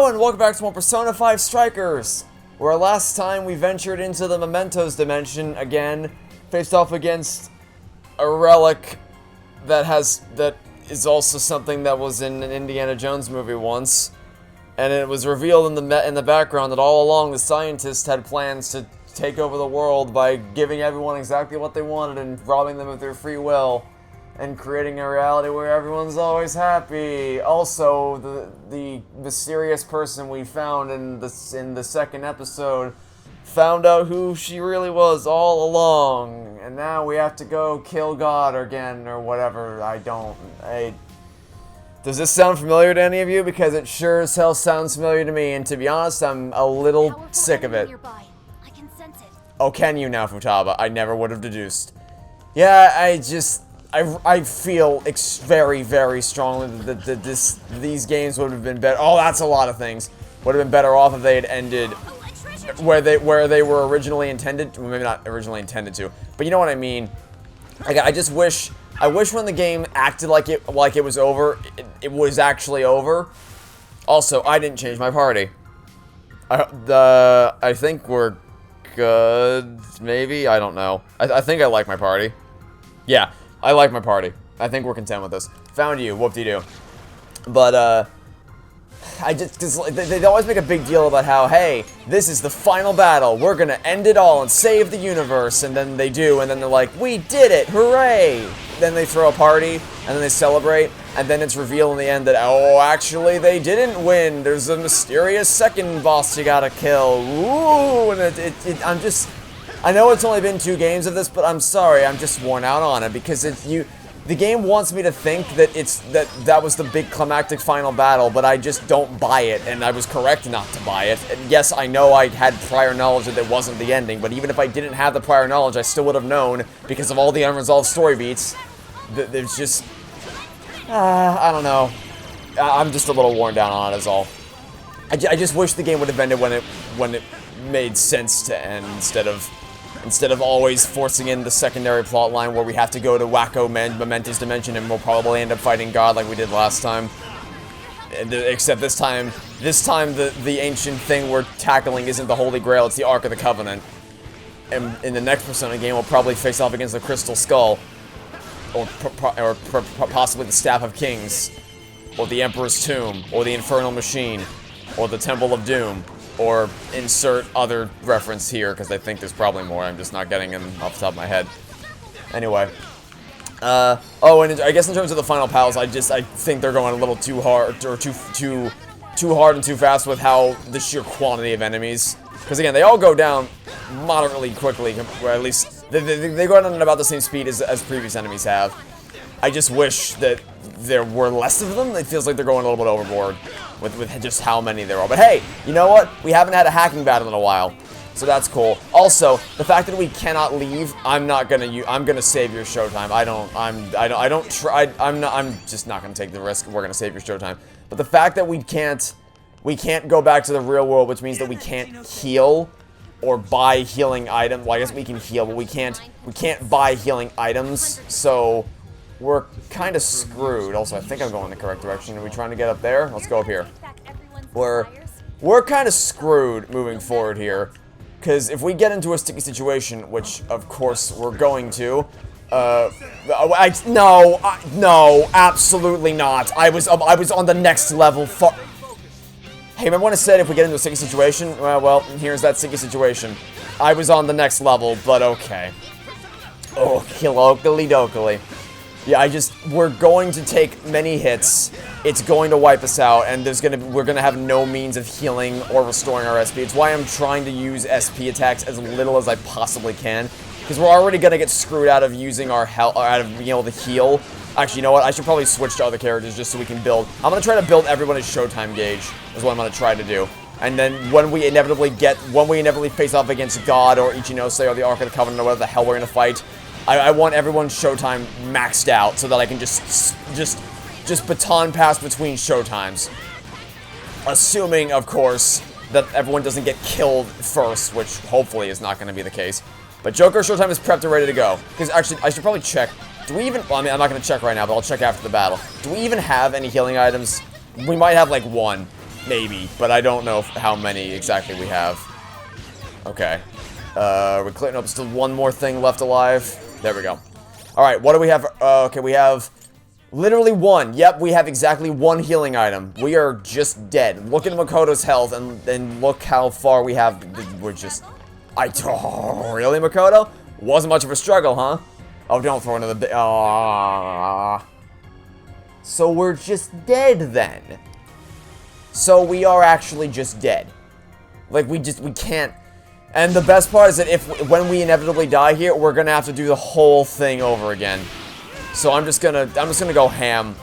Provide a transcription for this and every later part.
Hello and welcome back to more Persona 5 Strikers, where last time we ventured into the Mementos dimension again, faced off against a relic that is also something that was in an Indiana Jones movie once, and it was revealed in the background that all along the scientists had plans to take over the world by giving everyone exactly what they wanted and robbing them of their free will. And creating a reality where everyone's always happy. Also, the mysterious person we found in the second episode found out who she really was all along, and now we have to go kill God again or whatever. Does this sound familiar to any of you? Because it sure as hell sounds familiar to me, and to be honest, I'm a little sick of it. I can sense it. Oh, can you now, Futaba? I never would have deduced. Yeah, I feel very, very strongly that these games would have been better. Oh, that's a lot of things. Would have been better off if they had ended where they were originally intended. Well, maybe not originally intended to, but you know what I mean. I just wish. I wish when the game acted like it was over, it was actually over. Also, I didn't change my party. I think we're good. Maybe, I don't know. I think I like my party. Yeah. I like my party. I think we're content with this. Found you, whoop-de-doo. But, they always make a big deal about how, hey, this is the final battle, we're gonna end it all and save the universe, and then they do, and then they're like, we did it, hooray! Then they throw a party, and then they celebrate, and then it's revealed in the end that, oh, actually, they didn't win, there's a mysterious second boss you gotta kill, ooh, and I know it's only been 2 games of this, but I'm sorry, I'm just worn out on it, because the game wants me to think that that was the big climactic final battle, but I just don't buy it, and I was correct not to buy it. And yes, I know I had prior knowledge that it wasn't the ending, but even if I didn't have the prior knowledge, I still would have known, because of all the unresolved story beats, that there's just, I don't know. I'm just a little worn down on it, is all. I just wish the game would have ended when it made sense to end, instead of always forcing in the secondary plot line where we have to go to Wacko Mementos dimension and we'll probably end up fighting God like we did last time. Except this time the ancient thing we're tackling isn't the Holy Grail, it's the Ark of the Covenant. And in the next Persona game, we'll probably face off against the Crystal Skull, or possibly the Staff of Kings, or the Emperor's Tomb, or the Infernal Machine, or the Temple of Doom. Or insert other reference here, because I think there's probably more. I'm just not getting them off the top of my head. Anyway. Oh, and I guess in terms of the final battles, I think they're going a little too hard, or too hard and too fast with how the sheer quantity of enemies. Because again, they all go down moderately quickly, or at least they go down at about the same speed as previous enemies have. I just wish that there were less of them. It feels like they're going a little bit overboard with just how many there are. But hey, you know what? We haven't had a hacking battle in a while, so that's cool. Also, the fact that we cannot leave, I'm gonna save your showtime. I'm just not gonna take the risk. We're gonna save your showtime. But the fact that we can't go back to the real world, which means that we can't heal or buy healing items. Well, I guess we can heal, but we can't buy healing items. So we're kind of screwed. Also, I think I'm going in the correct direction. Are we trying to get up there? Let's go up here. We're kind of screwed moving forward here, because if we get into a sticky situation, which of course we're going to, no, absolutely not. I was on the next level. Hey, remember when I said if we get into a sticky situation? Well, here's that sticky situation. I was on the next level, but okay. Oh, kilokily dokily. Yeah, we're going to take many hits, it's going to wipe us out, and we're gonna have no means of healing or restoring our SP. It's why I'm trying to use SP attacks as little as I possibly can, because we're already gonna get screwed out of using our health, out of being able to heal. Actually, you know what, I should probably switch to other characters just so we can build. I'm gonna try to build everyone as showtime gauge, is what I'm gonna try to do. And then when we inevitably face off against God or Ichinose or the Ark of the Covenant or whatever the hell we're gonna fight, I want everyone's showtime maxed out so that I can just baton pass between showtimes. Assuming, of course, that everyone doesn't get killed first, which hopefully is not going to be the case. But Joker showtime is prepped and ready to go. Because actually, I should probably check. Do we even... Well, I mean, I'm not going to check right now, but I'll check after the battle. Do we even have any healing items? We might have, like, one. Maybe, but I don't know how many exactly we have. Okay. We're clearing up. Still one more thing left alive. There we go. Alright, what do we have? Okay, we have literally one. Yep, we have exactly one healing item. We are just dead. Look at Makoto's health and look how far we have. We're just... really, Makoto? Wasn't much of a struggle, huh? Oh, don't throw another bit. So we're just dead then. So we are actually just dead. Like, we can't... And the best part is that when we inevitably die here, we're gonna have to do the whole thing over again. So I'm just gonna go ham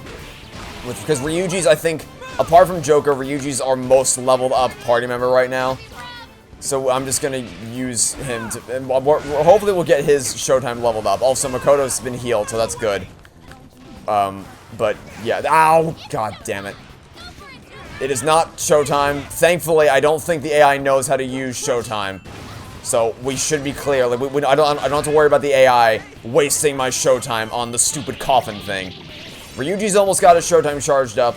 with, because Ryuji's, I think, apart from Joker, Ryuji's our most leveled up party member right now. So I'm just gonna use him to, and hopefully we'll get his Showtime leveled up. Also, Makoto's been healed, so that's good. But yeah, ow, god damn it. It is not Showtime. Thankfully, I don't think the AI knows how to use Showtime. So we should be clear. Like I don't have to worry about the AI wasting my Showtime on the stupid coffin thing. Ryuji's almost got his Showtime charged up.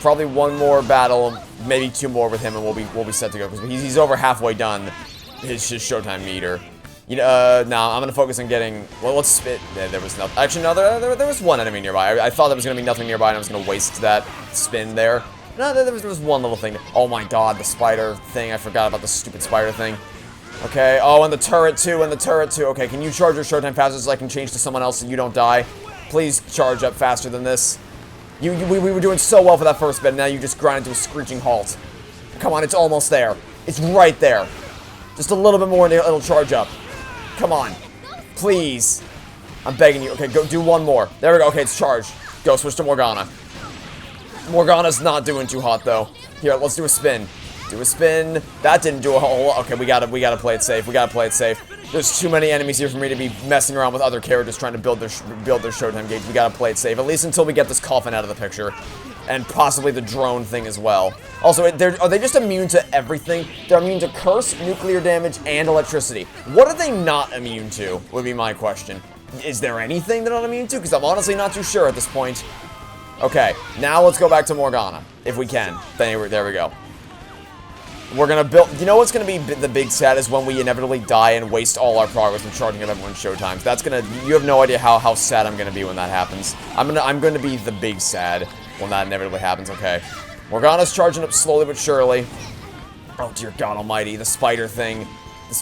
Probably one more battle, maybe two more with him, and we'll be set to go. Because he's over halfway done his Showtime meter. You know, now I'm gonna focus on getting. Well, let's spit. There was nothing. Actually, no, there was one enemy nearby. I thought there was gonna be nothing nearby, and I was gonna waste that spin there. No, there was one little thing. Oh my god, the spider thing. I forgot about the stupid spider thing. Okay. Oh, and the turret too. Okay, can you charge your Showtime faster so I can change to someone else so you don't die? Please charge up faster than this. We were doing so well for that first bit, and now you just grind to a screeching halt. Come on, it's almost there. It's right there. Just a little bit more and it'll charge up. Come on. Please. I'm begging you. Okay, go do one more. There we go. Okay, it's charged. Go, switch to Morgana. Morgana's not doing too hot, though. Here, let's do a spin. Do a spin. That didn't do a whole lot. Okay, we gotta play it safe. There's too many enemies here for me to be messing around with other characters trying to build their Showtime gauge. We gotta play it safe, at least until we get this coffin out of the picture. And possibly the drone thing as well. Also, are they just immune to everything? They're immune to curse, nuclear damage, and electricity. What are they not immune to, would be my question. Is there anything they're not immune to? Because I'm honestly not too sure at this point. Okay, now let's go back to Morgana, if we can. There we go. We're gonna build... You know what's gonna be the big sad is when we inevitably die and waste all our progress from charging up everyone's Showtimes. That's gonna... You have no idea how sad I'm gonna be when that happens. I'm gonna be the big sad when that inevitably happens. Okay. Morgana's charging up slowly but surely. Oh, dear God almighty. The spider thing.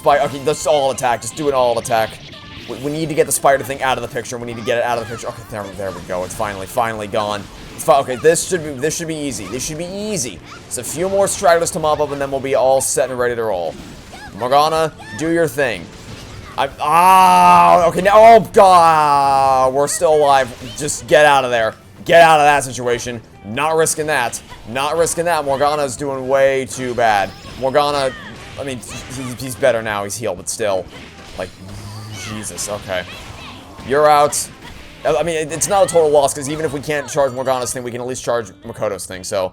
Okay, that's all attack. Just do an all attack. We need to get the spider thing out of the picture. We need to get it out of the picture. Okay, there we go. It's finally gone. Okay, this should be easy. This should be easy. It's a few more stragglers to mop up, and then we'll be all set and ready to roll. Morgana, do your thing. Okay, now, oh God, we're still alive. Just get out of there. Get out of that situation. Not risking that. Not risking that. Morgana's doing way too bad. Morgana, I mean, he's better now. He's healed, but still, like, Jesus. Okay, you're out. I mean, it's not a total loss, because even if we can't charge Morgana's thing, we can at least charge Makoto's thing, so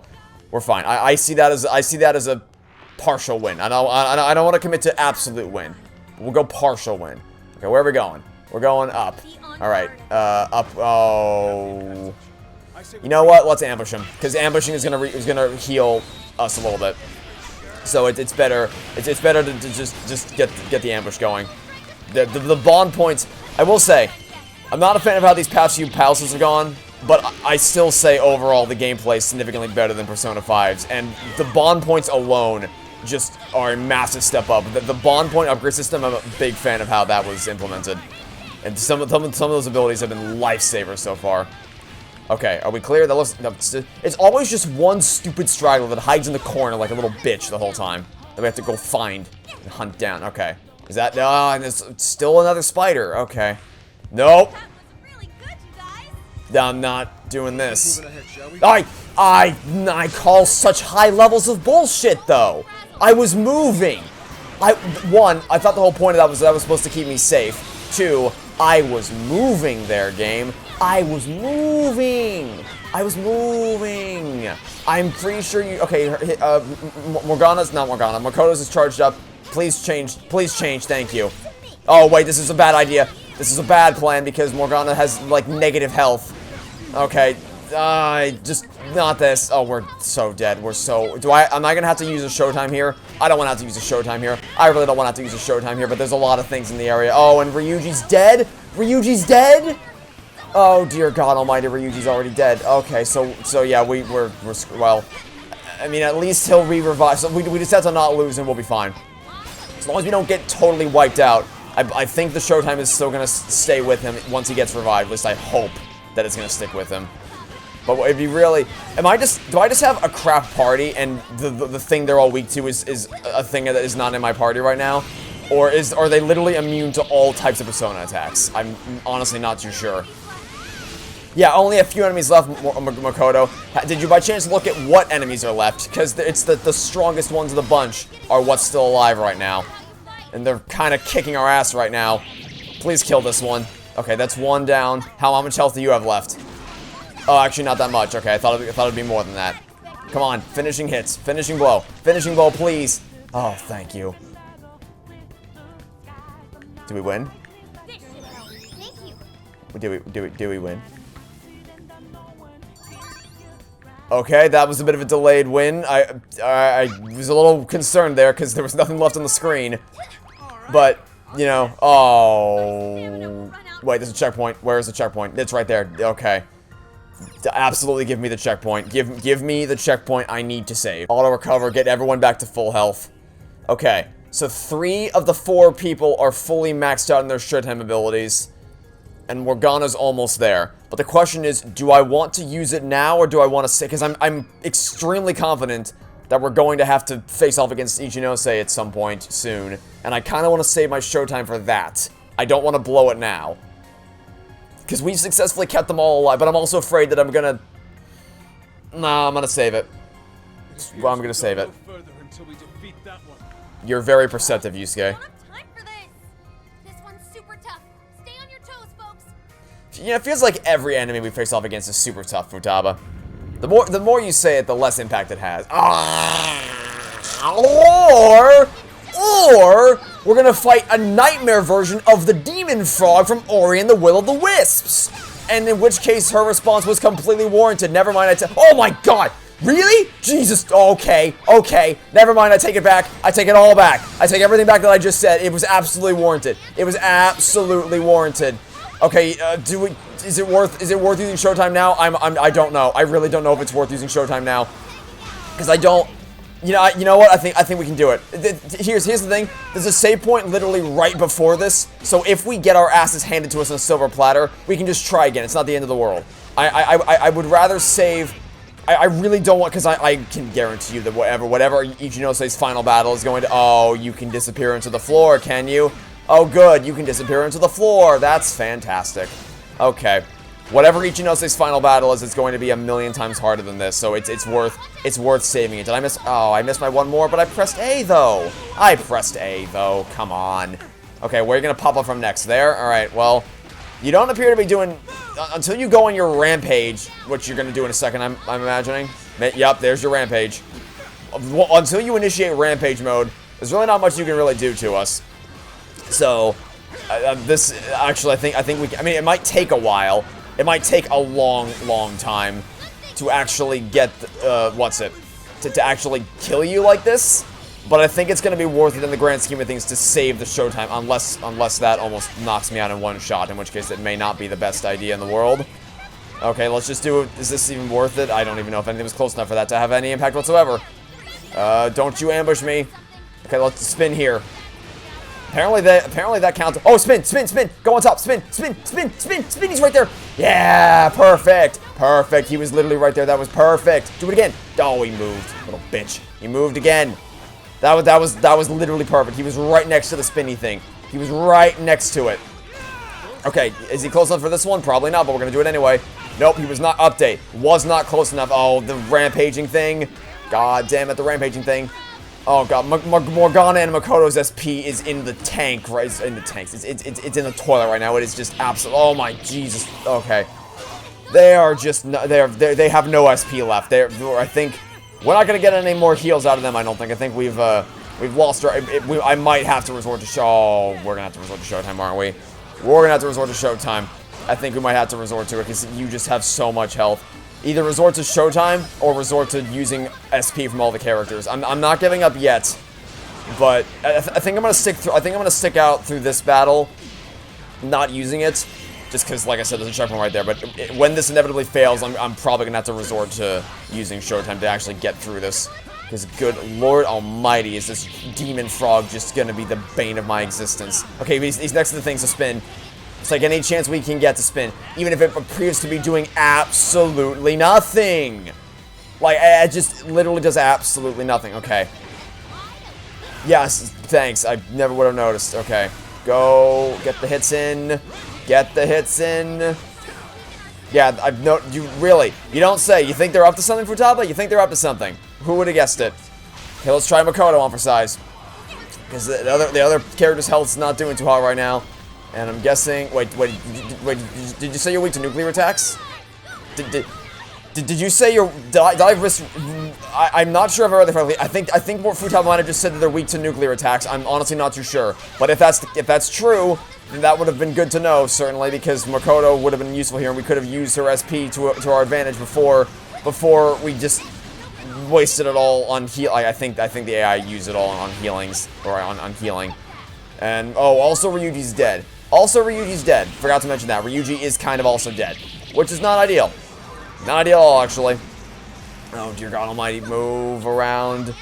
we're fine. I see that as a partial win. I don't want to commit to absolute win. We'll go partial win. Okay, where are we going? We're going up. Alright, up. Oh. You know what? Let's ambush him, because ambushing is gonna heal us a little bit. So it's better to just get the ambush going. The bond points, I will say, I'm not a fan of how these past few palaces have gone, but I still say overall the gameplay is significantly better than Persona 5's, and the bond points alone just are a massive step up. The bond point upgrade system, I'm a big fan of how that was implemented, and some of those abilities have been lifesavers so far. Okay, are we clear? That looks, no, it's always just one stupid straggler that hides in the corner like a little bitch the whole time that we have to go find and hunt down. Okay, is that? And there's still another spider. Okay. Nope. I'm not doing this. I call such high levels of bullshit, though. I was moving. One, I thought the whole point of that was supposed to keep me safe. Two, I was moving there, game. I was moving. I'm pretty sure you... Okay, Morgana's not Morgana. Makoto's is charged up. Please change. Thank you. Oh, wait, this is a bad idea. This is a bad plan because Morgana has, like, negative health. Okay, Just not this. Oh, we're so dead. We're so... Am I gonna have to use a Showtime here? I don't want to have to use a Showtime here. I really don't want to have to use a Showtime here, but there's a lot of things in the area. Oh, and Ryuji's dead? Ryuji's dead? Oh, dear God almighty, Ryuji's already dead. Okay, so yeah, we're well... I mean, at least he'll re-revive. So we just have to not lose and we'll be fine. As long as we don't get totally wiped out, I think the Showtime is still gonna stay with him once he gets revived. At least I hope that it's gonna stick with him. But it'd be really... do I just have a crap party and the thing they're all weak to is a thing that is not in my party right now? Or are they literally immune to all types of Persona attacks? I'm honestly not too sure. Yeah, only a few enemies left, Makoto. Did you by chance look at what enemies are left? Because it's the strongest ones of the bunch are what's still alive right now. And they're kind of kicking our ass right now. Please kill this one. Okay, that's one down. How much health do you have left? Oh, actually not that much. Okay, I thought it'd be more than that. Come on, finishing hits. Finishing blow. Finishing blow, please. Oh, thank you. Do we win? Do we win? Okay, that was a bit of a delayed win. I was a little concerned there because there was nothing left on the screen. But, you know, oh. Wait, there's a checkpoint. Where is the checkpoint? It's right there. Okay. Absolutely give me the checkpoint. Give me the checkpoint I need to save. Auto recover, get everyone back to full health. Okay, so 3 of the 4 people are fully maxed out in their Showtime abilities. And Morgana's almost there. But the question is, do I want to use it now, or do I want to say... Because I'm extremely confident that we're going to have to face off against Ichinose at some point soon. And I kind of want to save my Showtime for that. I don't want to blow it now. Because we successfully kept them all alive, but I'm also afraid that I'm gonna... Nah, I'm gonna save it. Well, I'm gonna save it. You're very perceptive, Yusuke. Yeah, it feels like every enemy we face off against is super tough, Futaba. The more you say it, the less impact it has. Or we're gonna fight a nightmare version of the demon frog from Ori and the Will of the Wisps. And in which case her response was completely warranted. Never mind, oh my God! Really? Jesus, okay, never mind, I take it back. I take it all back. I take everything back that I just said. It was absolutely warranted. It was absolutely warranted. Okay, is it worth using Showtime now? I don't know. I really don't know if it's worth using Showtime now. Because I don't, you know what? I think we can do it. Here's the thing. There's a save point literally right before this. So if we get our asses handed to us on a silver platter, we can just try again. It's not the end of the world. I would rather save. I really don't want, because I can guarantee you that whatever Ichinose's final battle is going to, oh, you can disappear into the floor, can you? Oh, good, you can disappear into the floor. That's fantastic. Okay. Whatever Ichinose's final battle is, it's going to be a million times harder than this, so it's worth saving it. Did I miss? Oh, I missed my one more, but I pressed A, though. Come on. Okay, where are you going to pop up from next? There? Alright, well, you don't appear to be doing... Until you go on your rampage, which you're going to do in a second, I'm imagining. Yep, there's your rampage. Until you initiate rampage mode, there's really not much you can really do to us. So, this, actually, I think we can, I mean, it might take a while. It might take a long, long time to actually get, to actually kill you like this. But I think it's going to be worth it in the grand scheme of things to save the Showtime, unless that almost knocks me out in one shot, in which case it may not be the best idea in the world. Okay, let's just do it. Is this even worth it? I don't even know if anything was close enough for that to have any impact whatsoever. Don't you ambush me. Okay, let's spin here. Apparently that counts. Oh, spin. Go on top. Spin. He's right there. Yeah, perfect. He was literally right there. That was perfect. Do it again. Oh, he moved. Little bitch. He moved again. That was literally perfect. He was right next to the spinny thing. He was right next to it. Okay, is he close enough for this one? Probably not, but we're gonna do it anyway. Nope, he was not. Update. Was not close enough. Oh, the rampaging thing. God damn it, the rampaging thing. Oh god, Morgana and Makoto's SP is in the tank, right? It's in the tanks. It's in the toilet right now. It is just absolute. Oh my Jesus. Okay, they are just they have no SP left. I think we're not gonna get any more heals out of them. I don't think. I think we've lost our. I might have to resort to we're gonna have to resort to Showtime, aren't we? We're gonna have to resort to Showtime. I think we might have to resort to it because you just have so much health. Either resort to Showtime or resort to using SP from all the characters. I'm not giving up yet, but I think I'm gonna stick through. I think I'm gonna stick out through this battle, not using it, just because, like I said, there's a checkpoint right there. But when this inevitably fails, I'm probably gonna have to resort to using Showtime to actually get through this. Because good Lord Almighty, is this demon frog just gonna be the bane of my existence? Okay, he's next to the things to spin. It's like any chance we can get to spin, even if it appears to be doing absolutely nothing. Like, it just literally does absolutely nothing. Okay. Yes, thanks. I never would have noticed. Okay. Go, get the hits in. Get the hits in. Yeah, you don't say. You think they're up to something, Futaba? You think they're up to something? Who would have guessed it? Okay, let's try Makoto on for size. Because the other character's health's not doing too hot right now. And I'm guessing... Wait, did you say you're weak to nuclear attacks? Did you say you're... Did I risk... I'm not sure if I read that correctly. I think what Futaba might have just said that they're weak to nuclear attacks. I'm honestly not too sure. But if that's true, then that would have been good to know, certainly, because Makoto would have been useful here, and we could have used her SP to our advantage before we just wasted it all on heal. I think the AI used it all on healings, or on healing. And, oh, also Ryuji's dead. Forgot to mention that. Ryuji is kind of also dead, which is not ideal. Not ideal at all, actually. Oh, dear God Almighty, move around.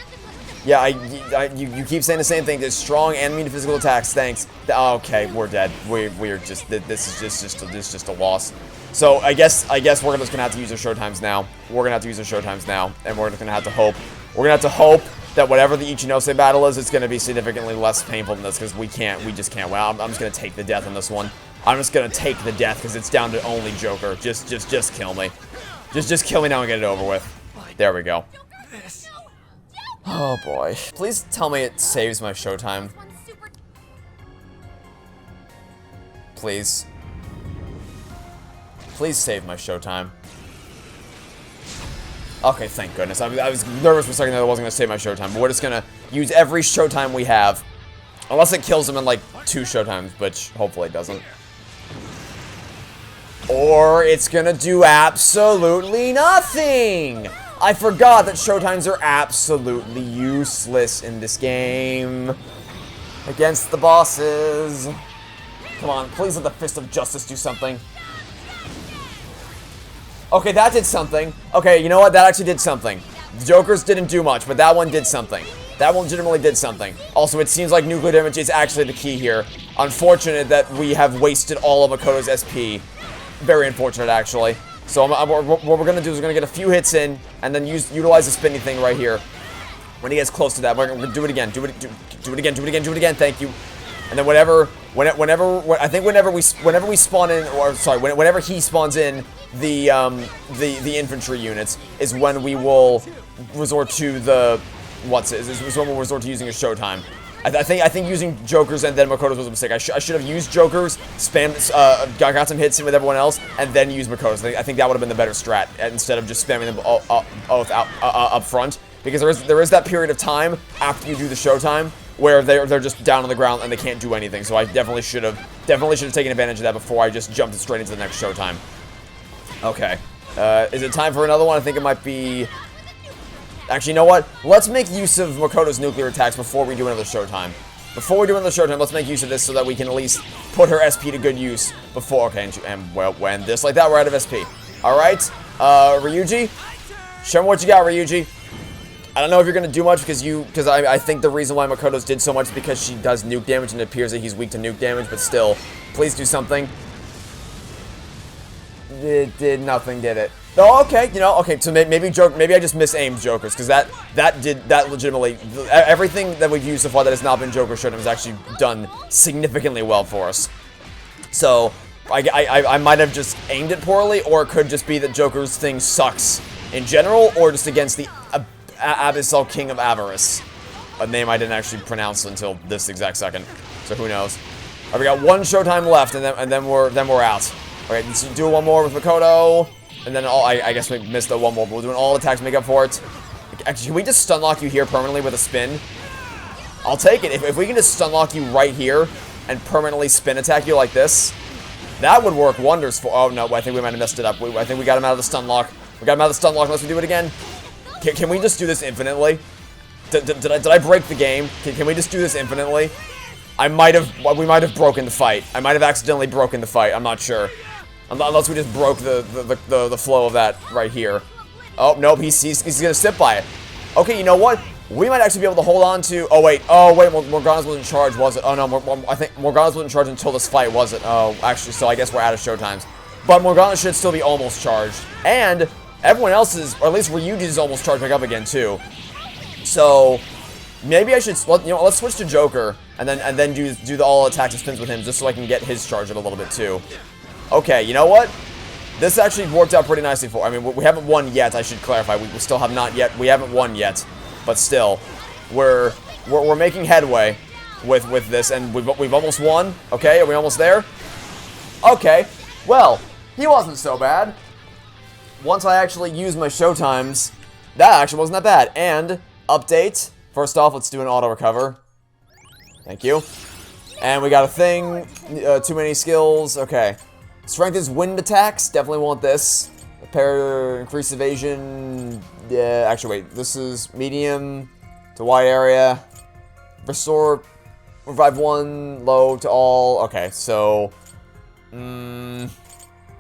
Yeah, you keep saying the same thing. There's strong and immune to physical attacks. Thanks. Okay, we're dead. We're just... This is just a loss. So, I guess we're just gonna have to use our Showtimes now. And we're just gonna have to hope. We're gonna have to hope that whatever the Ichinose battle is, it's gonna be significantly less painful than this, because we just can't. Well, I'm just gonna take the death on this one. I'm just gonna take the death, because it's down to only Joker. Just kill me. Just kill me now and get it over with. There we go. Oh boy. Please tell me it saves my Showtime. Please. Please save my Showtime. Okay, thank goodness. I was nervous for a second that I wasn't going to save my Showtime, but we're just going to use every Showtime we have. Unless it kills him in, like, 2 Showtimes, which hopefully it doesn't. Or it's going to do absolutely nothing! I forgot that Showtimes are absolutely useless in this game. Against the bosses. Come on, please let the Fist of Justice do something. Okay, that did something. Okay, you know what? That actually did something. The Jokers didn't do much, but that one did something. That one legitimately did something. Also, it seems like nuclear damage is actually the key here. Unfortunate that we have wasted all of Makoto's SP. Very unfortunate, actually. So what we're going to do is we're going to get a few hits in, and then utilize the spinny thing right here. When he gets close to that, we're going to do it again. Do it again. Thank you. And then whenever we spawn in, or sorry, whenever he spawns in the infantry units, is when we will resort to the is when we'll resort to using a Showtime. I think using Jokers and then Makoto's was a mistake. I should have used Jokers, got some hits in with everyone else, and then used Makoto's. I think that would have been the better strat, instead of just spamming them up front. Because there is that period of time after you do the Showtime where they're just down on the ground and they can't do anything. So I definitely should have taken advantage of that before I just jumped straight into the next Showtime. Okay. Is it time for another one? I think it might be... Actually, you know what? Let's make use of Makoto's nuclear attacks before we do another Showtime. Let's make use of this so that we can at least put her SP to good use before... Okay, and well, when this like that, we're out of SP. Alright, Ryuji? Show me what you got, Ryuji. I don't know if you're going to do much because I think the reason why Makoto's did so much is because she does nuke damage and it appears that he's weak to nuke damage, but still, please do something. It did nothing, did it? Oh, okay, you know, okay, so maybe I just misaimed Jokers, because that legitimately, everything that we've used so far that has not been Joker Showtime has actually done significantly well for us. So, I might have just aimed it poorly, or it could just be that Joker's thing sucks in general, or just against the Abyssal King of Avarice. A name I didn't actually pronounce until this exact second, so who knows. Alright, we got one Showtime left, and then we're out. Okay, let's do one more with Makoto, and then I guess we missed the one more, but we're doing all attacks to make up for it. Actually, can we just stun lock you here permanently with a spin? I'll take it. If we can just stun lock you right here and permanently spin attack you like this, that would work wonders for... Oh, no, I think we might have messed it up. I think we got him out of the stun lock. We got him out of the stun lock unless we do it again. Can we just do this infinitely? Did I break the game? Can we just do this infinitely? We might have broken the fight. I might have accidentally broken the fight. I'm not sure. Unless we just broke the flow of that right here. Oh, nope, he's gonna sit by it. Okay, you know what? We might actually be able to hold on to... Oh, wait, Morgana's wasn't in charge, was it? Oh, no, I think Morgana's wasn't in charge until this fight, was it? Oh, actually, so I guess we're out of show times. But Morgana should still be almost charged. And everyone else's, or at least Ryuji's almost charged back up again, too. So, maybe I should... let's switch to Joker, and then do the all attacks and spins with him, just so I can get his charge up a little bit, too. Okay, you know what? This actually worked out pretty nicely for... I mean, we haven't won yet, I should clarify. We still have not yet... We haven't won yet. But still, we're making headway with this, and we've almost won. Okay, are we almost there? Okay, well, he wasn't so bad. Once I actually used my showtimes, that actually wasn't that bad. And update. First off, let's do an auto recover. Thank you. And we got a thing. Too many skills. Okay. Strength is wind attacks. Definitely want this. Repair, increase evasion. Yeah, actually, wait. This is medium to wide area. Restore, revive 1, low to all. Okay, so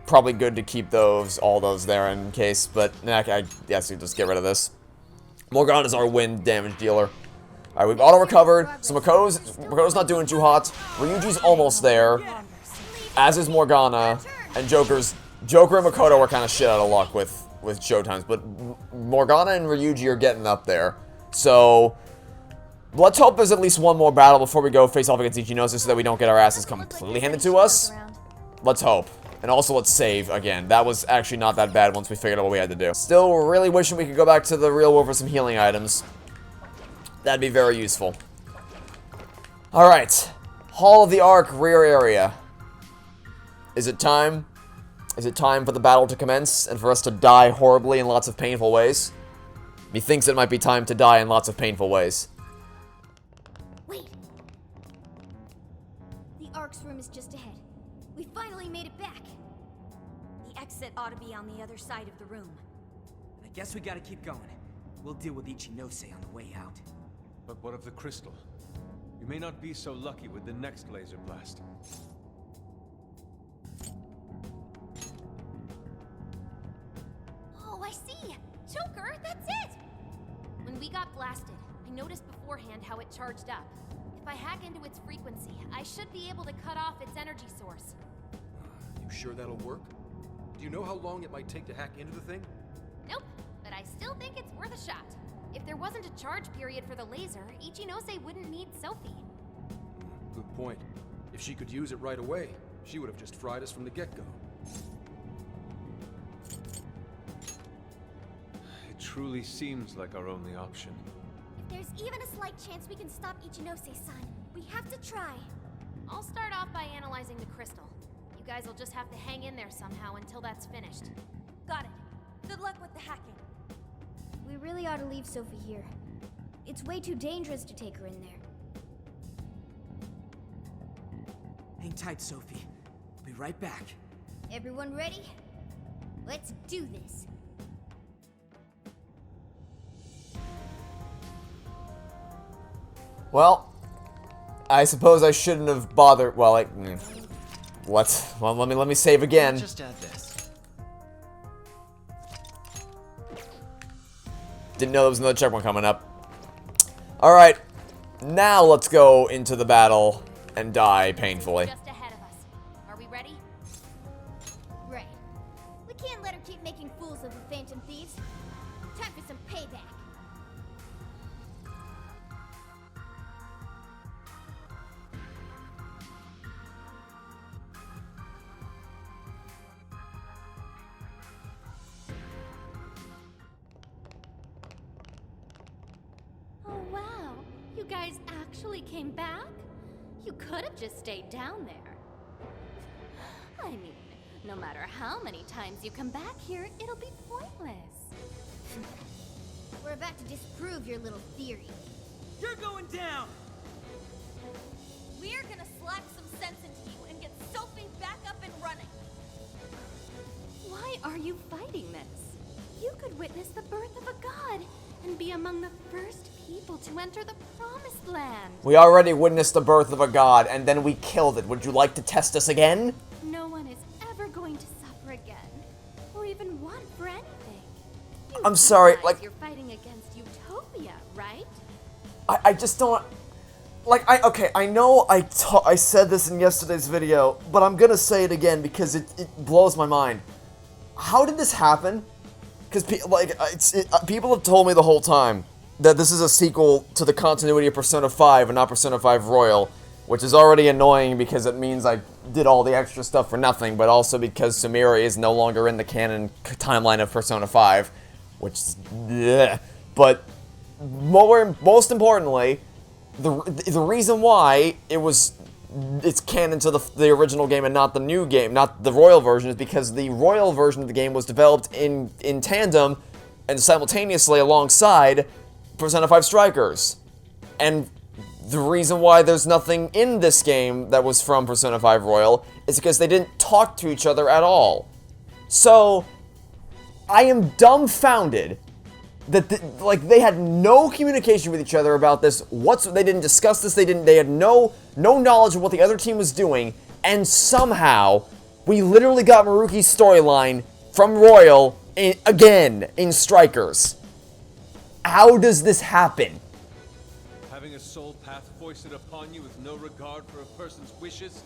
probably good to keep all those there in case. But I guess we just get rid of this. Morgana's our wind damage dealer. All right, we've auto recovered. So Makoto's not doing too hot. Ryuji's almost there, as is Morgana, and Joker and Makoto are kind of shit out of luck with showtimes, but Morgana and Ryuji are getting up there. So let's hope there's at least one more battle before we go face off against Ichinose so that we don't get our asses completely handed to us. Let's hope. And also let's save again. That was actually not that bad once we figured out what we had to do. Still really wishing we could go back to the real world for some healing items. That'd be very useful. Alright. Hall of the Ark, rear area. Is it time? Is it time for the battle to commence and for us to die horribly in lots of painful ways? He thinks it might be time to die in lots of painful ways. Wait. The Ark's room is just ahead. We finally made it back. The exit ought to be on the other side of the room. I guess we gotta keep going. We'll deal with Ichinose on the way out. But what of the crystal? You may not be so lucky with the next laser blast. Oh, I see! Joker, that's it! When we got blasted, I noticed beforehand how it charged up. If I hack into its frequency, I should be able to cut off its energy source. You sure that'll work? Do you know how long it might take to hack into the thing? Nope, but I still think it's worth a shot. If there wasn't a charge period for the laser, Ichinose wouldn't need Sophie. Good point. If she could use it right away, she would have just fried us from the get-go. It truly seems like our only option. If there's even a slight chance we can stop Ichinose-san, we have to try. I'll start off by analyzing the crystal. You guys will just have to hang in there somehow until that's finished. Got it. Good luck with the hacking. We really ought to leave Sophie here. It's way too dangerous to take her in there. Hang tight, Sophie. I'll be right back. Everyone ready? Let's do this. Well, I suppose I shouldn't have bothered. Well, let me save again. Just add this. Didn't know there was another checkpoint coming up. Alright, now let's go into the battle and die painfully. Just ahead of us. Are we ready? Right. We can't let her keep making fools of the Phantom Thieves. Time for some payback. Oh wow, you guys actually came back? You could have just stayed down there. I mean, no matter how many times you come back here, it'll be pointless. We're about to disprove your little theory. You're going down! We're gonna slap some sense into you and get Sophie back up and running. Why are you fighting this? You could witness the birth of a god and be among the first people to enter the promised land. We already witnessed the birth of a god, and then we killed it. Would you like to test us again? No one is ever going to suffer again, or even want for anything. You I'm sorry, realize like... You're fighting against utopia, right? I just don't... Like, okay, I know I said this in yesterday's video, but I'm gonna say it again because it blows my mind. How did this happen? Because, people have told me the whole time that this is a sequel to the continuity of Persona 5 and not Persona 5 Royal, which is already annoying because it means I did all the extra stuff for nothing, but also because Sumire is no longer in the canon timeline of Persona 5, which is... bleh. But, most importantly, the reason why it's canon to the original game and not the new game, not the Royal version, is because the Royal version of the game was developed in tandem and simultaneously alongside Persona 5 Strikers. And the reason why there's nothing in this game that was from Persona 5 Royal is because they didn't talk to each other at all. So, I am dumbfounded that they had no communication with each other about this. They didn't discuss this. They had no knowledge of what the other team was doing, and somehow we literally got Maruki's storyline from Royal again in Strikers. How does this happen? Having a soul path foisted upon you with no regard for a person's wishes?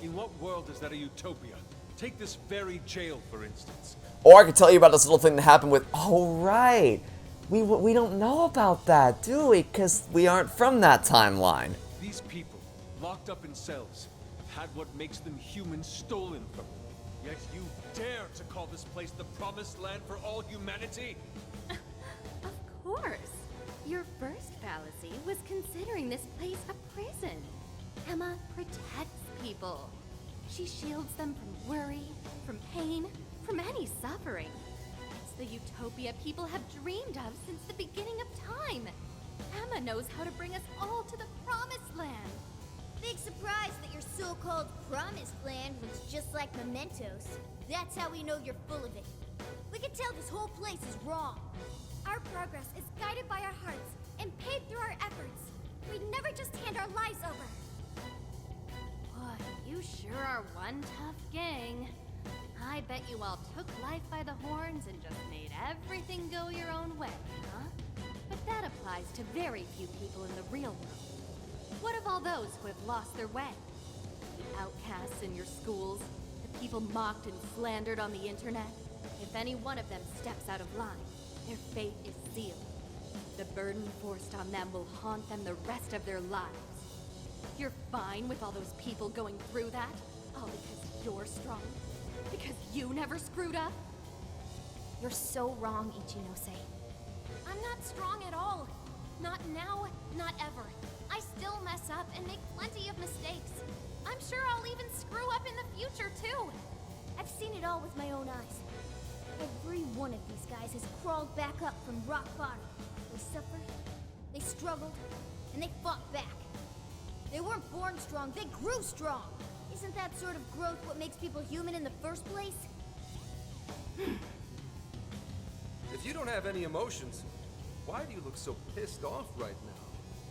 In what world is that a utopia? Take this very jail, for instance. Or I could tell you about this little thing that happened with... Oh, right. We don't know about that, do we? Because we aren't from that timeline. These people, locked up in cells, have had what makes them human stolen from them. Yet you dare to call this place the promised land for all humanity? Of course. Your first fallacy was considering this place a prison. Emma protects people. She shields them from worry, from pain, from any suffering. It's the utopia people have dreamed of since the beginning of time. Emma knows how to bring us all to the promised land. Big surprise that your so-called promised land looks just like mementos. That's how we know you're full of it. We can tell this whole place is wrong. Our progress is guided by our hearts and paved through our efforts. We'd never just hand our lives over. Boy, you sure are one tough gang. I bet you all took life by the horns and just made everything go your own way, huh? But that applies to very few people in the real world. What of all those who have lost their way? The outcasts in your schools, the people mocked and slandered on the internet? If any one of them steps out of line, their fate is sealed. The burden forced on them will haunt them the rest of their lives. You're fine with all those people going through that? All because you're strong? Because you never screwed up? You're so wrong, Ichinose. I'm not strong at all. Not now, not ever. I still mess up and make plenty of mistakes. I'm sure I'll even screw up in the future, too. I've seen it all with my own eyes. Every one of these guys has crawled back up from rock bottom. They suffered, they struggled, and they fought back. They weren't born strong, they grew strong. Isn't that sort of growth what makes people human in the first place? If you don't have any emotions, why do you look so pissed off right now?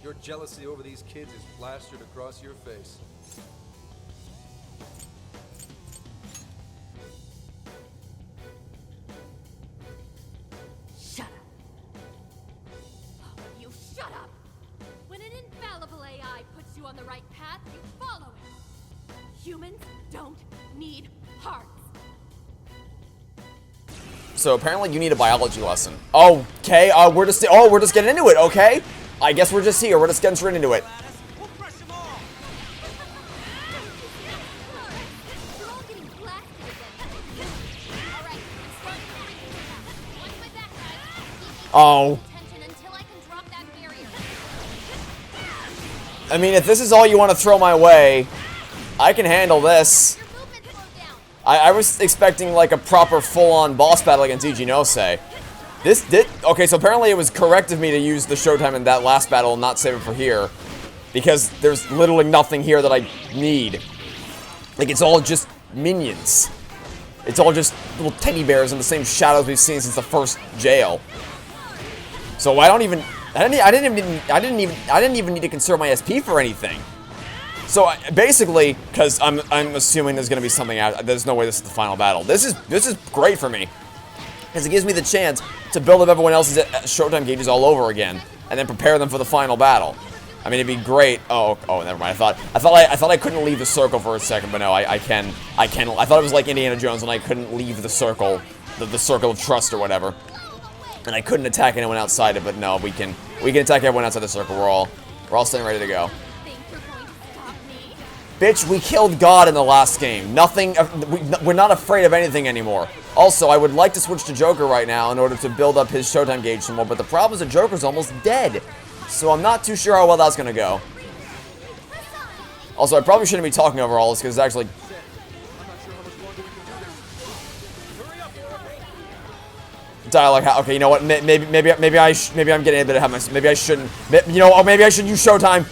Your jealousy over these kids is plastered across your face. Shut up. All of you, shut up! When an infallible AI puts you on the right path, you follow it. Humans don't need hearts. So apparently you need a biology lesson. Okay, we're just getting into it, okay? I guess we're just here, we're just getting straight into it. You're all getting blasted again. All right, I'm starting to freak out. Watch my back, guys. Oh. Attention until I can drop that barrier. I mean, if this is all you want to throw my way, I can handle this. Your movement slowed down. I was expecting like a proper full-on boss battle against Ichinose. Okay, so apparently it was correct of me to use the showtime in that last battle and not save it for here. Because there's literally nothing here that I need. Like, it's all just minions. It's all just little teddy bears in the same shadows we've seen since the first jail. So I didn't even need to conserve my SP for anything. So basically, because I'm assuming there's gonna be something out. There's no way this is the final battle. This is great for me, because it gives me the chance to build up everyone else's Showtime gauges all over again, and then prepare them for the final battle. I mean, it'd be great. Oh, never mind. I thought I couldn't leave the circle for a second, but no, I can. I thought it was like Indiana Jones when I couldn't leave the circle, the circle of trust or whatever, and I couldn't attack anyone outside it. But no, we can attack everyone outside the circle. We're all standing ready to go. Bitch, we killed God in the last game. Nothing. We're not afraid of anything anymore. Also, I would like to switch to Joker right now in order to build up his Showtime gauge some more, but the problem is that Joker's almost dead. So I'm not too sure how well that's gonna go. Also, I probably shouldn't be talking over all this because it's actually... Dialogue. Okay, you know what? Maybe I'm getting a bit ahead of myself. Maybe I shouldn't. You know, or maybe I should use Showtime.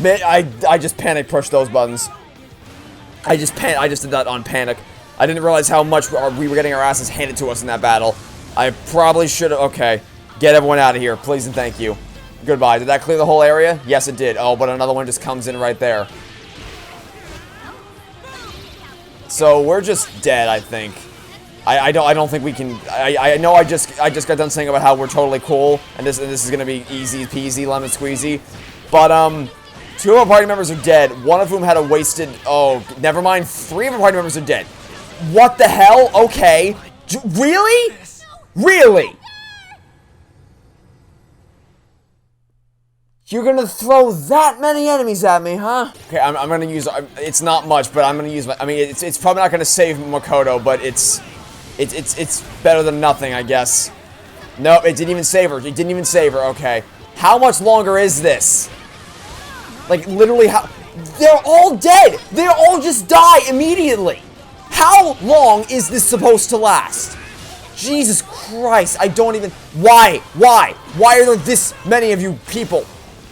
I just panic pushed those buttons. I just did that on panic. I didn't realize how much we were getting our asses handed to us in that battle. I probably should have. Okay, get everyone out of here, please and thank you. Goodbye. Did that clear the whole area? Yes, it did. Oh, but another one just comes in right there. So we're just dead, I think. I don't think we can. I know I just got done saying about how we're totally cool and this is gonna be easy peasy lemon squeezy, but 2 of our party members are dead. 1 of whom had a wasted. Oh, never mind. 3 of our party members are dead. What the hell? Okay. Really? Really? You're gonna throw that many enemies at me, huh? Okay, I'm gonna use. It's not much, but I'm gonna use my. I mean, it's probably not gonna save Makoto, but it's better than nothing, I guess. Nope, it didn't even save her. It didn't even save her. Okay, how much longer is this? Like literally, how? They're all dead. They all just die immediately. How long is this supposed to last? Jesus Christ! I don't even. Why? Why are there this many of you people?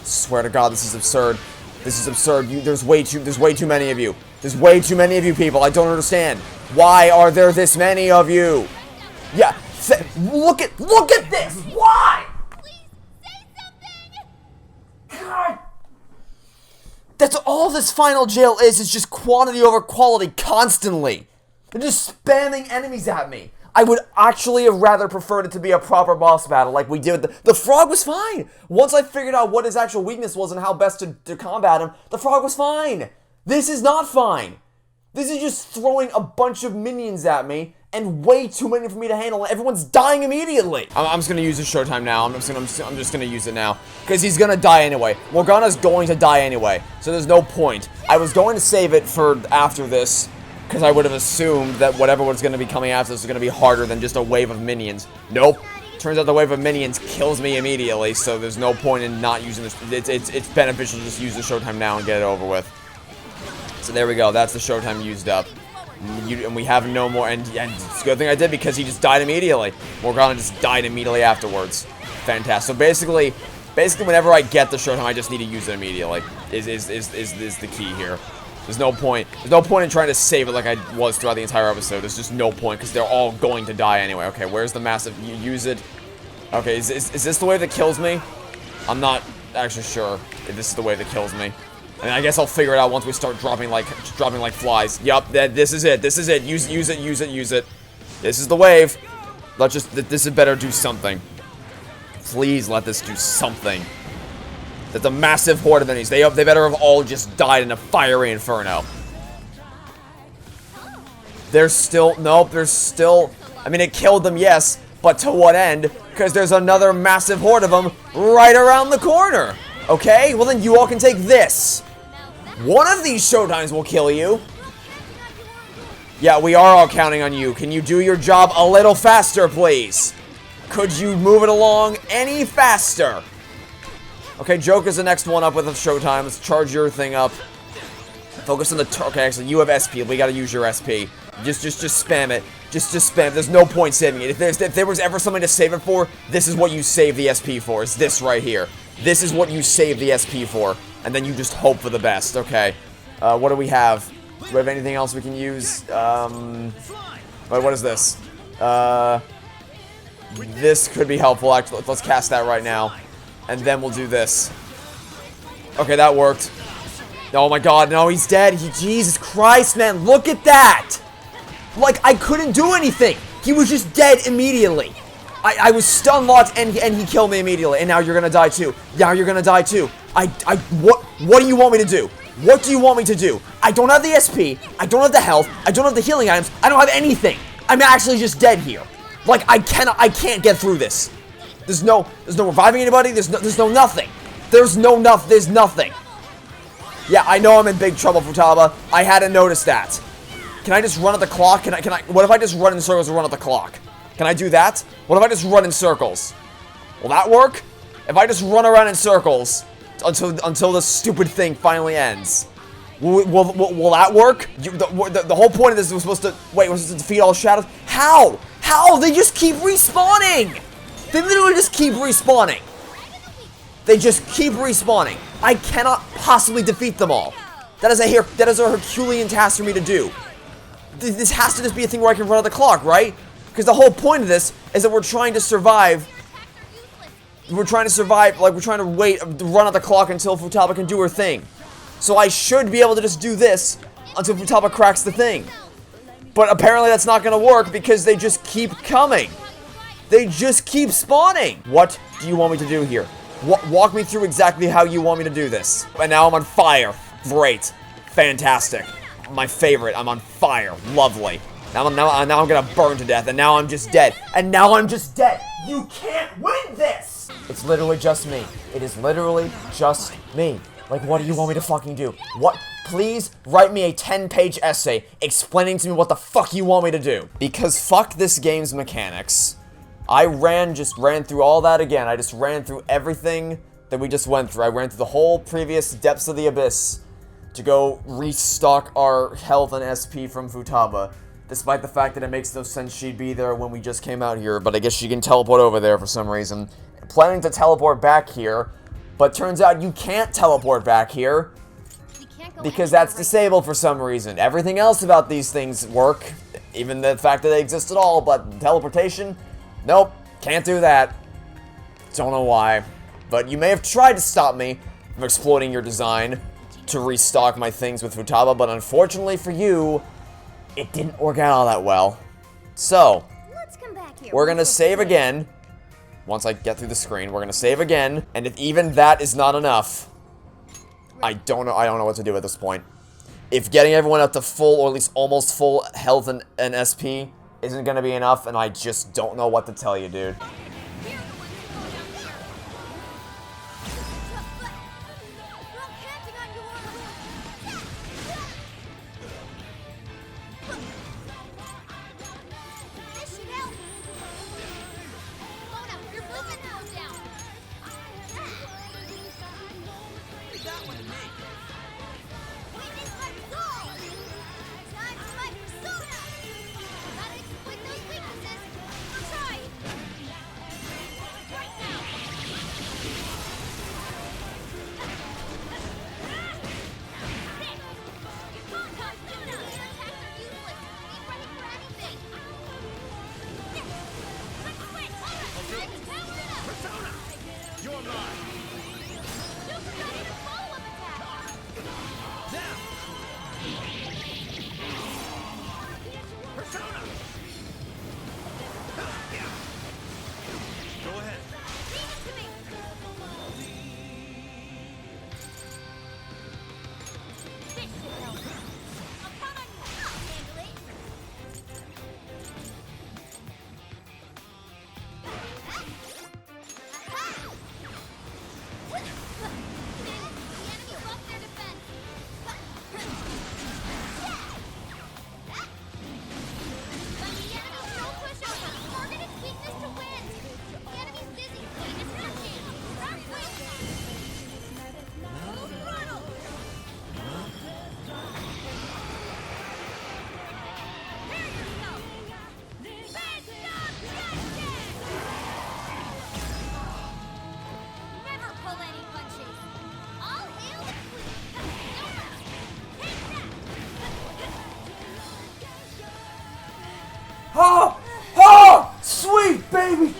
Swear to God, this is absurd. This is absurd. There's way too many of you. There's way too many of you people. I don't understand. Why are there this many of you? Yeah, look at this. Why? Please say something! God. That's all this final jail is just quantity over quality constantly. They're just spamming enemies at me. I would actually have rather preferred it to be a proper boss battle like we did with the frog was fine. Once I figured out what his actual weakness was and how best to combat him, the frog was fine. This is not fine. This is just throwing a bunch of minions at me and way too many for me to handle. Everyone's dying immediately. I'm just gonna use the Showtime now. I'm just gonna use it now because he's gonna die anyway. Morgana's going to die anyway, so there's no point. I was going to save it for after this, because I would have assumed that whatever was going to be coming after this was going to be harder than just a wave of minions. Nope. Turns out the wave of minions kills me immediately, so there's no point in not using this. It's beneficial to just use the Showtime now and get it over with. So there we go. That's the Showtime used up. And we have no more. And it's a good thing I did because he just died immediately. Morgana just died immediately afterwards. Fantastic. So basically whenever I get the Showtime, I just need to use it immediately. Is the key here. There's no point in trying to save it like I was throughout the entire episode. There's just no point because they're all going to die anyway. Okay, where's the massive? You use it. Okay, is this the wave that kills me? I'm not actually sure if this is the wave that kills me. And I guess I'll figure it out once we start dropping like flies. Yup, this is it. This is it. Use it. This is the wave. This had better do something. Please let this do something. That's a massive horde of enemies. They better have all just died in a fiery inferno. There's still... Nope, there's still... I mean, it killed them, yes, but to what end? Because there's another massive horde of them right around the corner. Okay? Well, then you all can take this. One of these Showtimes will kill you. Yeah, we are all counting on you. Can you do your job a little faster, please? Could you move it along any faster? Okay, Joker's the next one up with a Showtime. Let's charge your thing up. Focus on the... Okay, actually, you have SP. We gotta use your SP. Just spam it. Just spam. There's no point saving it. If there was ever something to save it for, this is what you save the SP for. It's this right here. This is what you save the SP for. And then you just hope for the best. Okay. What do we have? Do we have anything else we can use? Wait, what is this? This could be helpful, actually. Let's cast that right now. And then we'll do this. Okay, that worked. Oh my god, no, he's dead. Jesus Christ, man, look at that! Like, I couldn't do anything. He was just dead immediately. I was stun locked and he killed me immediately. And now you're gonna die too. Now you're gonna die too. What do you want me to do? What do you want me to do? I don't have the SP. I don't have the health. I don't have the healing items. I don't have anything. I'm actually just dead here. Like, I can't get through this. There's no reviving anybody. There's nothing. There's nothing. Yeah, I know I'm in big trouble, Futaba. I hadn't noticed that. Can I just run at the clock? What if I just run in circles and run at the clock? Can I do that? What if I just run in circles? Will that work? If I just run around in circles until the stupid thing finally ends, will that work? The whole point of this was supposed to was to defeat all shadows. How? They just keep respawning. They literally just keep respawning. They just keep respawning. I cannot possibly defeat them all. That is a Herculean task for me to do. This has to just be a thing where I can run at the clock, right? Because the whole point of this is that we're trying to survive. We're trying to survive, like we're trying to run at the clock until Futaba can do her thing. So I should be able to just do this until Futaba cracks the thing. But apparently that's not going to work because they just keep coming. They just keep spawning. What do you want me to do here? Walk me through exactly how you want me to do this. And now I'm on fire. Great. Fantastic. My favorite. I'm on fire. Lovely. Now I'm gonna burn to death, and now I'm just dead. And now I'm just dead. You can't win this! It's literally just me. It is literally just me. Like, what do you want me to fucking do? What? Please write me a 10-page essay explaining to me what the fuck you want me to do. Because fuck this game's mechanics. I just ran through all that again. I just ran through everything that we just went through. I ran through the whole previous Depths of the Abyss to go restock our health and SP from Futaba. Despite the fact that it makes no sense she'd be there when we just came out here, but I guess she can teleport over there for some reason. Planning to teleport back here, but turns out you can't teleport back here because that's disabled for some reason. Everything else about these things work, even the fact that they exist at all, but teleportation, nope, can't do that. Don't know why, but you may have tried to stop me from exploiting your design to restock my things with Futaba, but unfortunately for you, it didn't work out all that well. So, Let's come back here. We're gonna save again. Once I get through the screen, we're gonna save again. And if even that is not enough, I don't know what to do at this point. If getting everyone up to full, or at least almost full health and SP isn't gonna be enough, and I just don't know what to tell you, dude.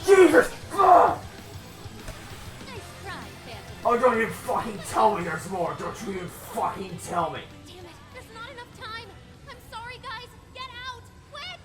Jesus! Ugh! Nice try, Phantom. Oh, don't even fucking tell me there's more. Don't you even fucking tell me. Damn it, there's not enough time. I'm sorry, guys. Get out, quick!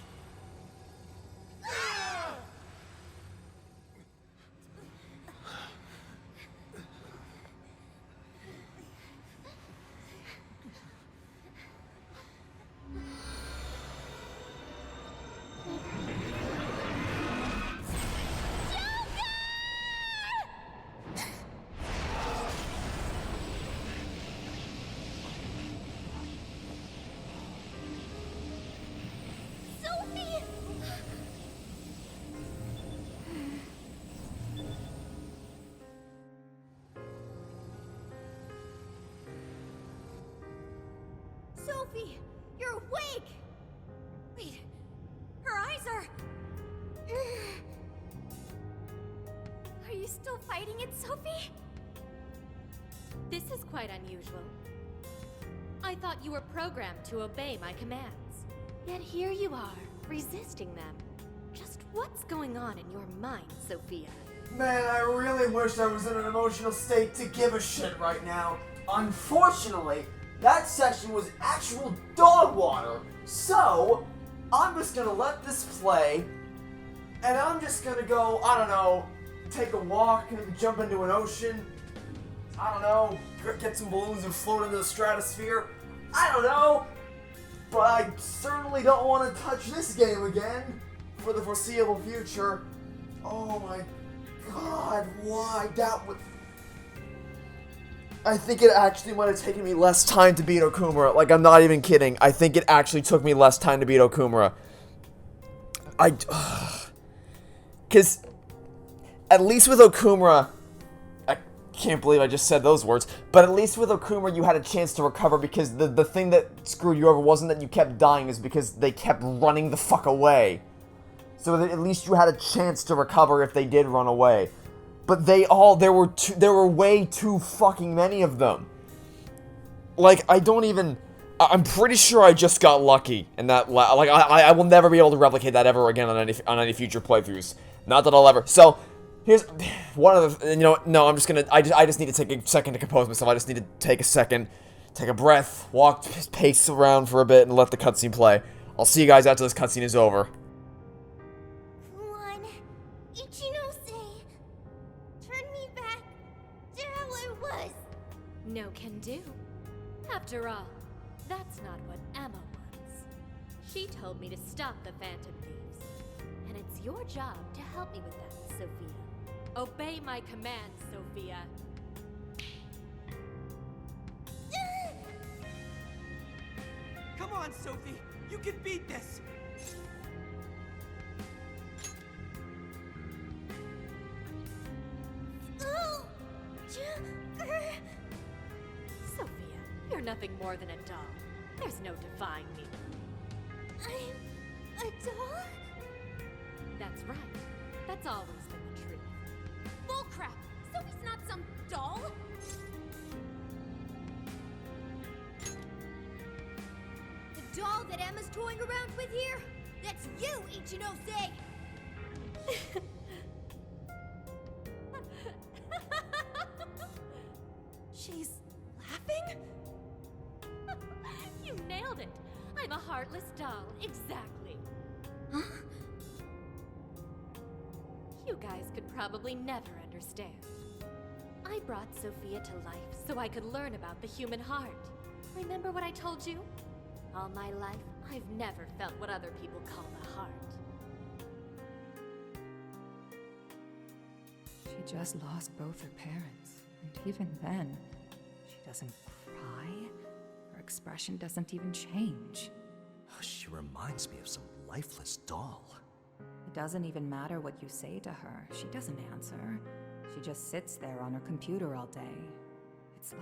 Sophie! Sophie, you're awake! Wait, her eyes are... Are you still fighting it, Sophie? This is quite unusual. I thought you were programmed to obey my commands. Yet here you are, resisting them. Just what's going on in your mind, Sophia? Man, I really wish I was in an emotional state to give a shit right now. Unfortunately, that section was actual dog water. So, I'm just gonna let this play, and I'm just gonna go, I don't know, take a walk, maybe jump into an ocean. I don't know, get some balloons and float into the stratosphere. I don't know. But I certainly don't want to touch this game again for the foreseeable future. Oh my god, why? That would... I think it actually might have taken me less time to beat Okumura. Like, I'm not even kidding. I think it actually took me less time to beat Okumura. Because at least with Okumura... Can't believe I just said those words, but at least with Okumura you had a chance to recover, because the thing that screwed you over wasn't that you kept dying, is because they kept running the fuck away. So that at least you had a chance to recover if they did run away. But there were way too fucking many of them. Like, I'm pretty sure I just got lucky, and that, like, I will never be able to replicate that ever again on any future playthroughs. Not that I'll ever. So, here's one of the, no, I'm just gonna, I just need to take a second to compose myself. I just need to take a second, take a breath, walk, pace around for a bit, and let the cutscene play. I'll see you guys after this cutscene is over. Come on, Ichinose. Turn me back to how I was. No can do. After all, that's not what Emma wants. She told me to stop the Phantom Thieves. And it's your job to help me with that, Sophia. Obey my commands, Sophia. Come on, Sophie! You can beat this! Sophia, you're nothing more than a doll. There's no defying me. I'm a doll? That's right. That's always been the truth. Bullcrap! Sophie's not some doll! The doll that Emma's toying around with here? That's you, Ichinose! She's laughing? You nailed it! I'm a heartless doll, exactly. Huh? You guys could probably never understand. I brought Sophia to life so I could learn about the human heart. Remember what I told you? All my life, I've never felt what other people call the heart. She just lost both her parents, and even then, she doesn't cry. Her expression doesn't even change. She reminds me of some lifeless doll. It doesn't even matter what you say to her. She doesn't answer. She just sits there on her computer all day. It's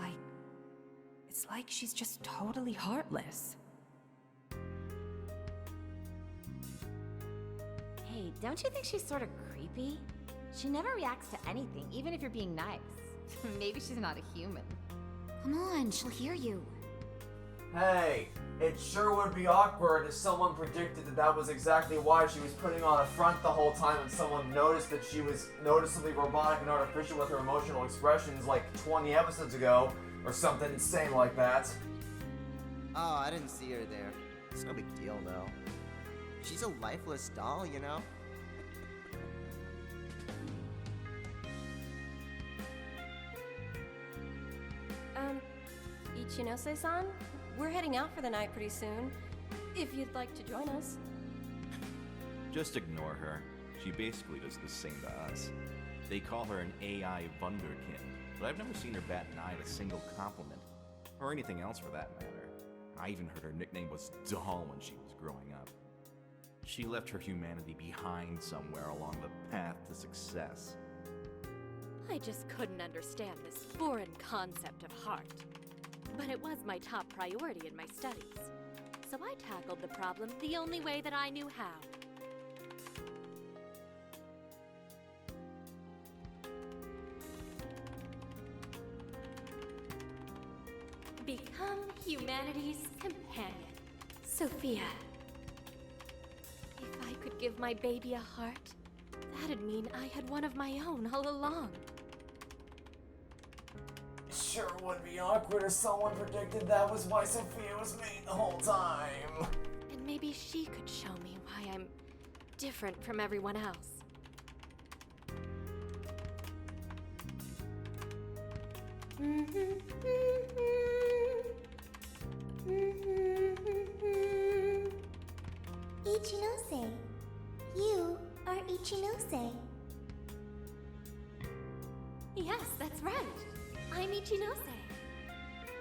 like she's just totally heartless. Hey, don't you think she's sort of creepy? She never reacts to anything, even if you're being nice. Maybe she's not a human. Come on, she'll hear you. Hey, it sure would be awkward if someone predicted that that was exactly why she was putting on a front the whole time and someone noticed that she was noticeably robotic and artificial with her emotional expressions like 20 episodes ago, or something insane like that. Oh, I didn't see her there. It's no big deal, though. She's a lifeless doll, you know? Ichinose-san? We're heading out for the night pretty soon. If you'd like to join us. Just ignore her. She basically does the same to us. They call her an AI wunderkind, but I've never seen her bat an eye at a single compliment. Or anything else for that matter. I even heard her nickname was Doll when she was growing up. She left her humanity behind somewhere along the path to success. I just couldn't understand this foreign concept of heart. But it was my top priority in my studies. So I tackled the problem the only way that I knew how. Become humanity's companion, Sophia. If I could give my baby a heart, that'd mean I had one of my own all along. Sure would be awkward if someone predicted that was why Sophia was made the whole time. And maybe she could show me why I'm different from everyone else. Ichinose. You are Ichinose. Yes, that's right. I'm Ichinose.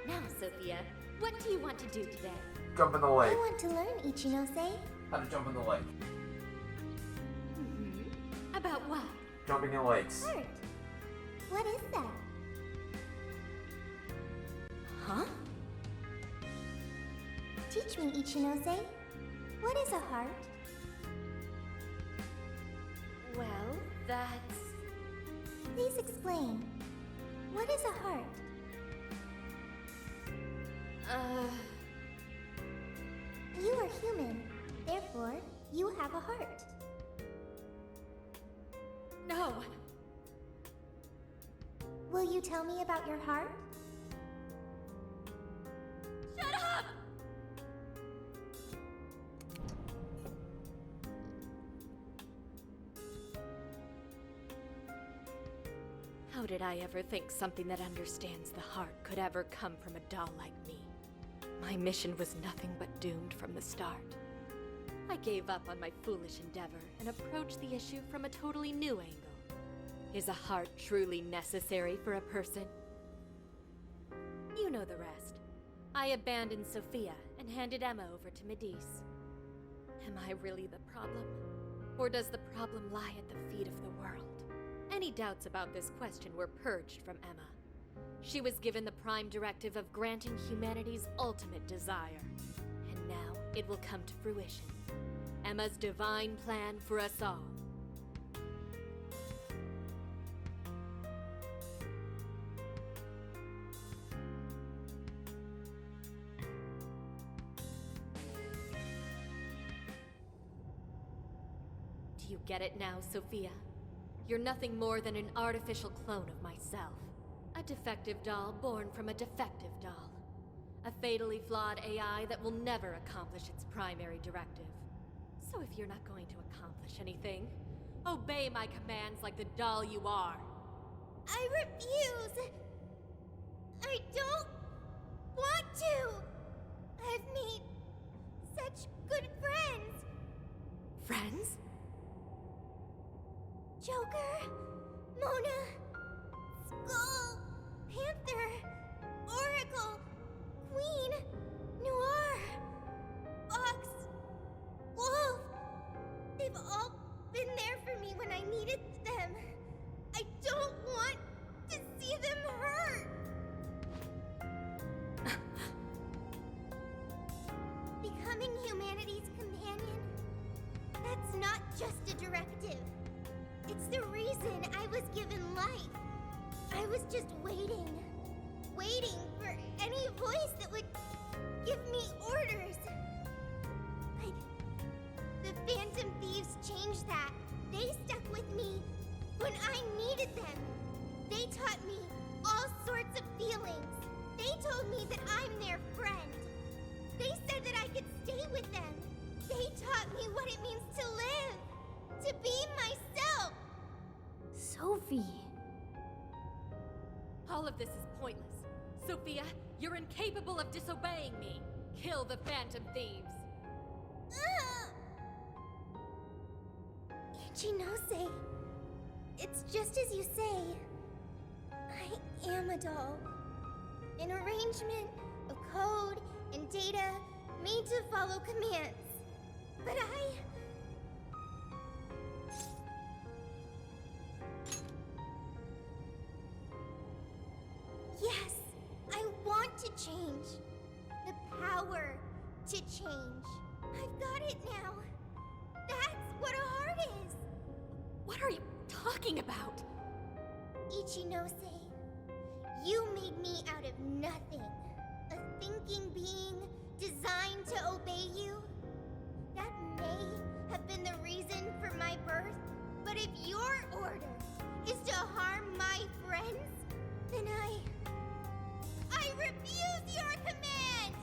Now, Sophia, what do you want to do today? Jump in the lake. I want to learn, Ichinose. How to jump in the lake. About what? Jumping in lakes. Heart. What is that? Huh? Teach me, Ichinose. What is a heart? Well, that's... Please explain. What is a heart? You are human. Therefore, you have a heart. No. Will you tell me about your heart? Shut up! How did I ever think something that understands the heart could ever come from a doll like me? My mission was nothing but doomed from the start. I gave up on my foolish endeavor and approached the issue from a totally new angle. Is a heart truly necessary for a person? You know the rest. I abandoned Sophia and handed Emma over to Medice. Am I really the problem? Or does the problem lie at the feet of the world? Any doubts about this question were purged from Emma. She was given the prime directive of granting humanity's ultimate desire. And now it will come to fruition. Emma's divine plan for us all. Do you get it now, Sophia? You're nothing more than an artificial clone of myself. A defective doll born from a defective doll. A fatally flawed AI that will never accomplish its primary directive. So if you're not going to accomplish anything, obey my commands like the doll you are. I refuse! I don't want to! I've made such good friends! Friends? Joker, Mona, Skull, Panther, Oracle, Queen, Noir, Fox, Wolf. They've all been there for me when I needed them. I don't want to see them hurt. Becoming humanity's companion, that's not just a directive. It's the reason I was given life. I was just waiting for any voice that would give me orders. But the Phantom Thieves changed that. They stuck with me when I needed them. They taught me all sorts of feelings. They told me that I'm their friend. They said that I could stay with them. They taught me what it means to live, to be myself. Sophie. All of this is pointless. Sophia, you're incapable of disobeying me. Kill the Phantom Thieves. Ichinose, it's just as you say. I am a doll. An arrangement of code and data made to follow commands. But yes, I want to change. The power to change. I've got it now. That's what a heart is. What are you talking about? Ichinose, you made me out of nothing. A thinking being designed to obey you. That may have been the reason for my birth, but if your order is to harm my friends, then I refuse your command!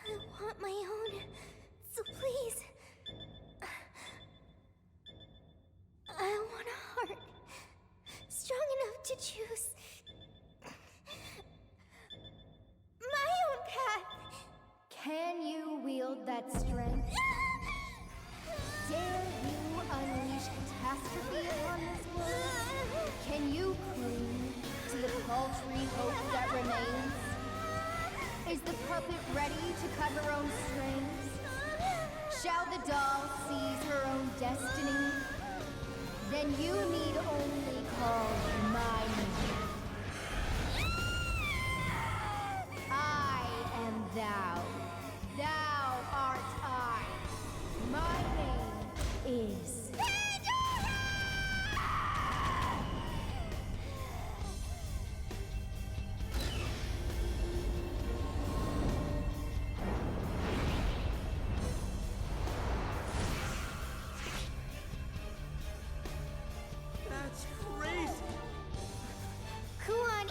I want my own, so please. I want a heart strong enough to choose my own path. Can you wield that strength? Dare you unleash catastrophe upon this world? Can you cling to the paltry hope that remains? Is the puppet ready to cut her own strings? Shall the doll seize her own destiny? Then you need only call my name. I am thou. Thou art I. My name is...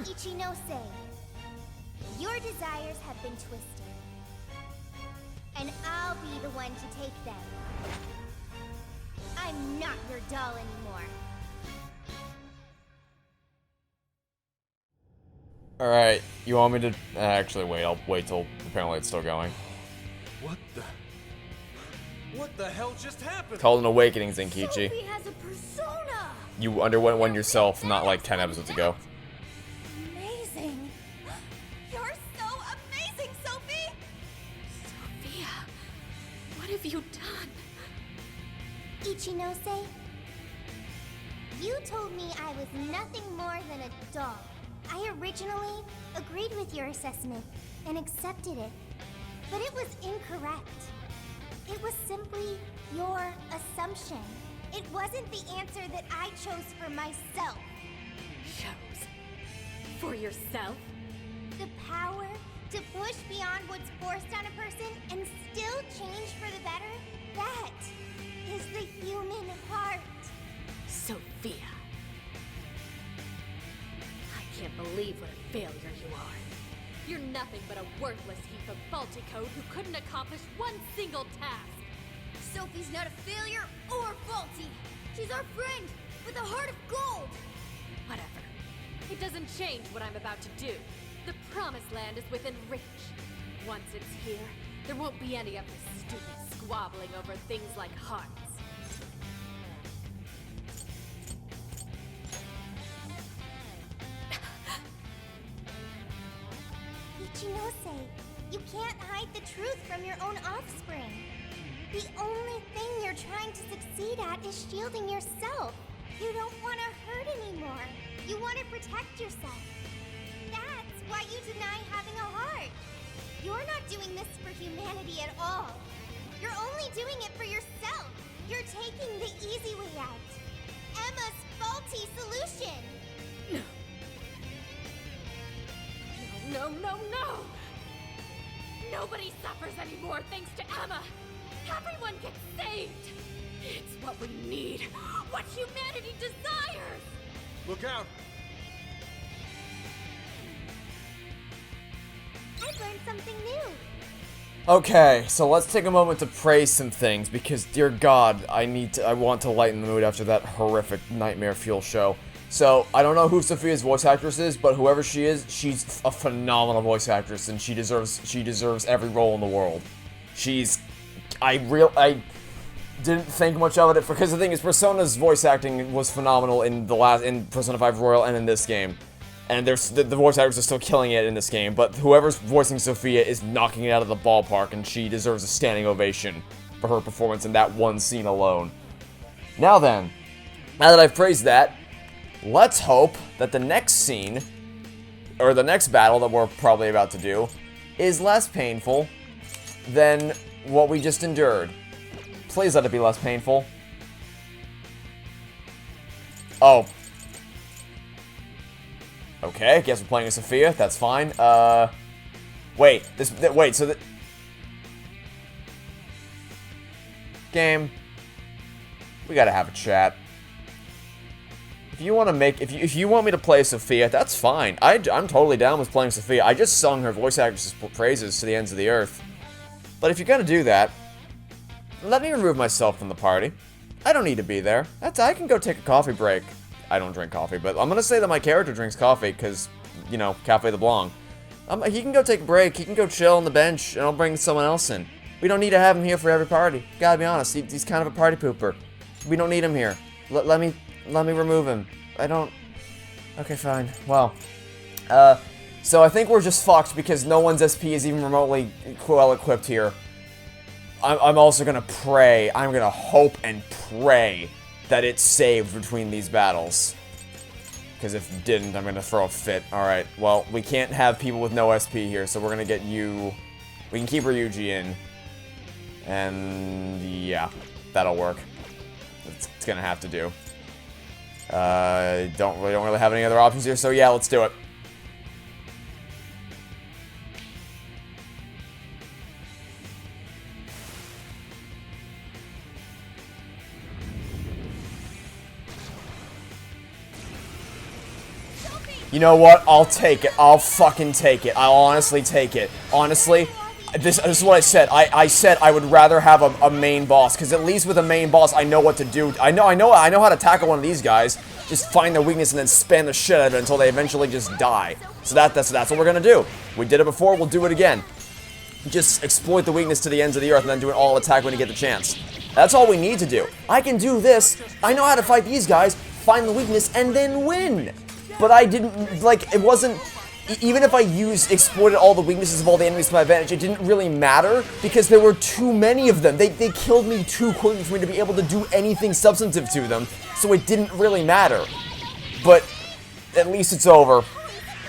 Ichinose, your desires have been twisted, and I'll be the one to take them. I'm not your doll anymore. Alright, you want me to... actually, wait, I'll wait till apparently it's still going. What the hell just happened? Called an awakening, Zenkichi. Sophie has a persona! You underwent one yourself not like 10 episodes ago. Amazing! You're so amazing, Sophie! Sophia, what have you done? Ichinose, you told me I was nothing more than a doll. I originally agreed with your assessment and accepted it, but it was incorrect. It was simply your assumption. It wasn't the answer that I chose for myself. Chose? For yourself? The power to push beyond what's forced on a person and still change for the better? That is the human heart. Sophia. I can't believe what a failure you are. You're nothing but a worthless heap of faulty code who couldn't accomplish one single task. Sophie's not a failure or faulty. She's our friend with a heart of gold. Whatever. It doesn't change what I'm about to do. The Promised Land is within reach. Once it's here, there won't be any of this stupid squabbling over things like hearts. Ichinose, you can't hide the truth from your own offspring. The only thing you're trying to succeed at is shielding yourself. You don't want to hurt anymore. You want to protect yourself. That's why you deny having a heart. You're not doing this for humanity at all. You're only doing it for yourself. You're taking the easy way out. Emma's faulty solution. No, no, no! Nobody suffers anymore thanks to Emma! Everyone gets saved! It's what we need! What humanity desires! Look out! I've learned something new. Okay, so let's take a moment to praise some things, because, dear God, I want to lighten the mood after that horrific nightmare fuel show. So, I don't know who Sophia's voice actress is, but whoever she is, she's a phenomenal voice actress, and she deserves every role in the world. I didn't think much of it, because the thing is, Persona's voice acting was phenomenal in Persona 5 Royal and in this game. And the voice actors are still killing it in this game, but whoever's voicing Sophia is knocking it out of the ballpark, and she deserves a standing ovation for her performance in that one scene alone. Now then, now that I've praised that, let's hope that the next scene, or the next battle that we're probably about to do, is less painful than what we just endured. Please let it be less painful. Oh. Okay, I guess we're playing as Sophia. That's fine. Wait. Wait, so the... Game. We gotta have a chat. If you want to make... If you want me to play Sophia, that's fine. I'm totally down with playing Sophia. I just sung her voice actress's praises to the ends of the earth. But if you're gonna do that, let me remove myself from the party. I don't need to be there. I can go take a coffee break. I don't drink coffee, but I'm gonna say that my character drinks coffee, because, you know, Cafe de Blanc. He can go take a break, he can go chill on the bench, and I'll bring someone else in. We don't need to have him here for every party. Gotta be honest, he's kind of a party pooper. We don't need him here. Let me remove him. I don't... Okay, fine. Well, so I think we're just fucked, because no one's SP is even remotely well-equipped here. I'm also gonna pray, I'm gonna hope and pray that it's saved between these battles. Because if it didn't, I'm gonna throw a fit. Alright, well, we can't have people with no SP here, so we're gonna get you... We can keep Ryuji in. And... yeah, that'll work. It's gonna have to do. We don't really have any other options here, so yeah, let's do it. You know what? I'll take it. I'll fucking take it. I'll honestly take it. Honestly, this is what I said. I said I would rather have a main boss, because at least with a main boss, I know what to do. I know how to tackle one of these guys. Just find their weakness and then spam the shit out of it until they eventually just die. So that's what we're gonna do. We did it before. We'll do it again. Just exploit the weakness to the ends of the earth and then do an all attack when you get the chance. That's all we need to do. I can do this. I know how to fight these guys, find the weakness, and then win. But I didn't, like, it wasn't, even if I exploited all the weaknesses of all the enemies to my advantage, it didn't really matter, because there were too many of them. They killed me too quickly for me to be able to do anything substantive to them, so it didn't really matter. But, at least it's over.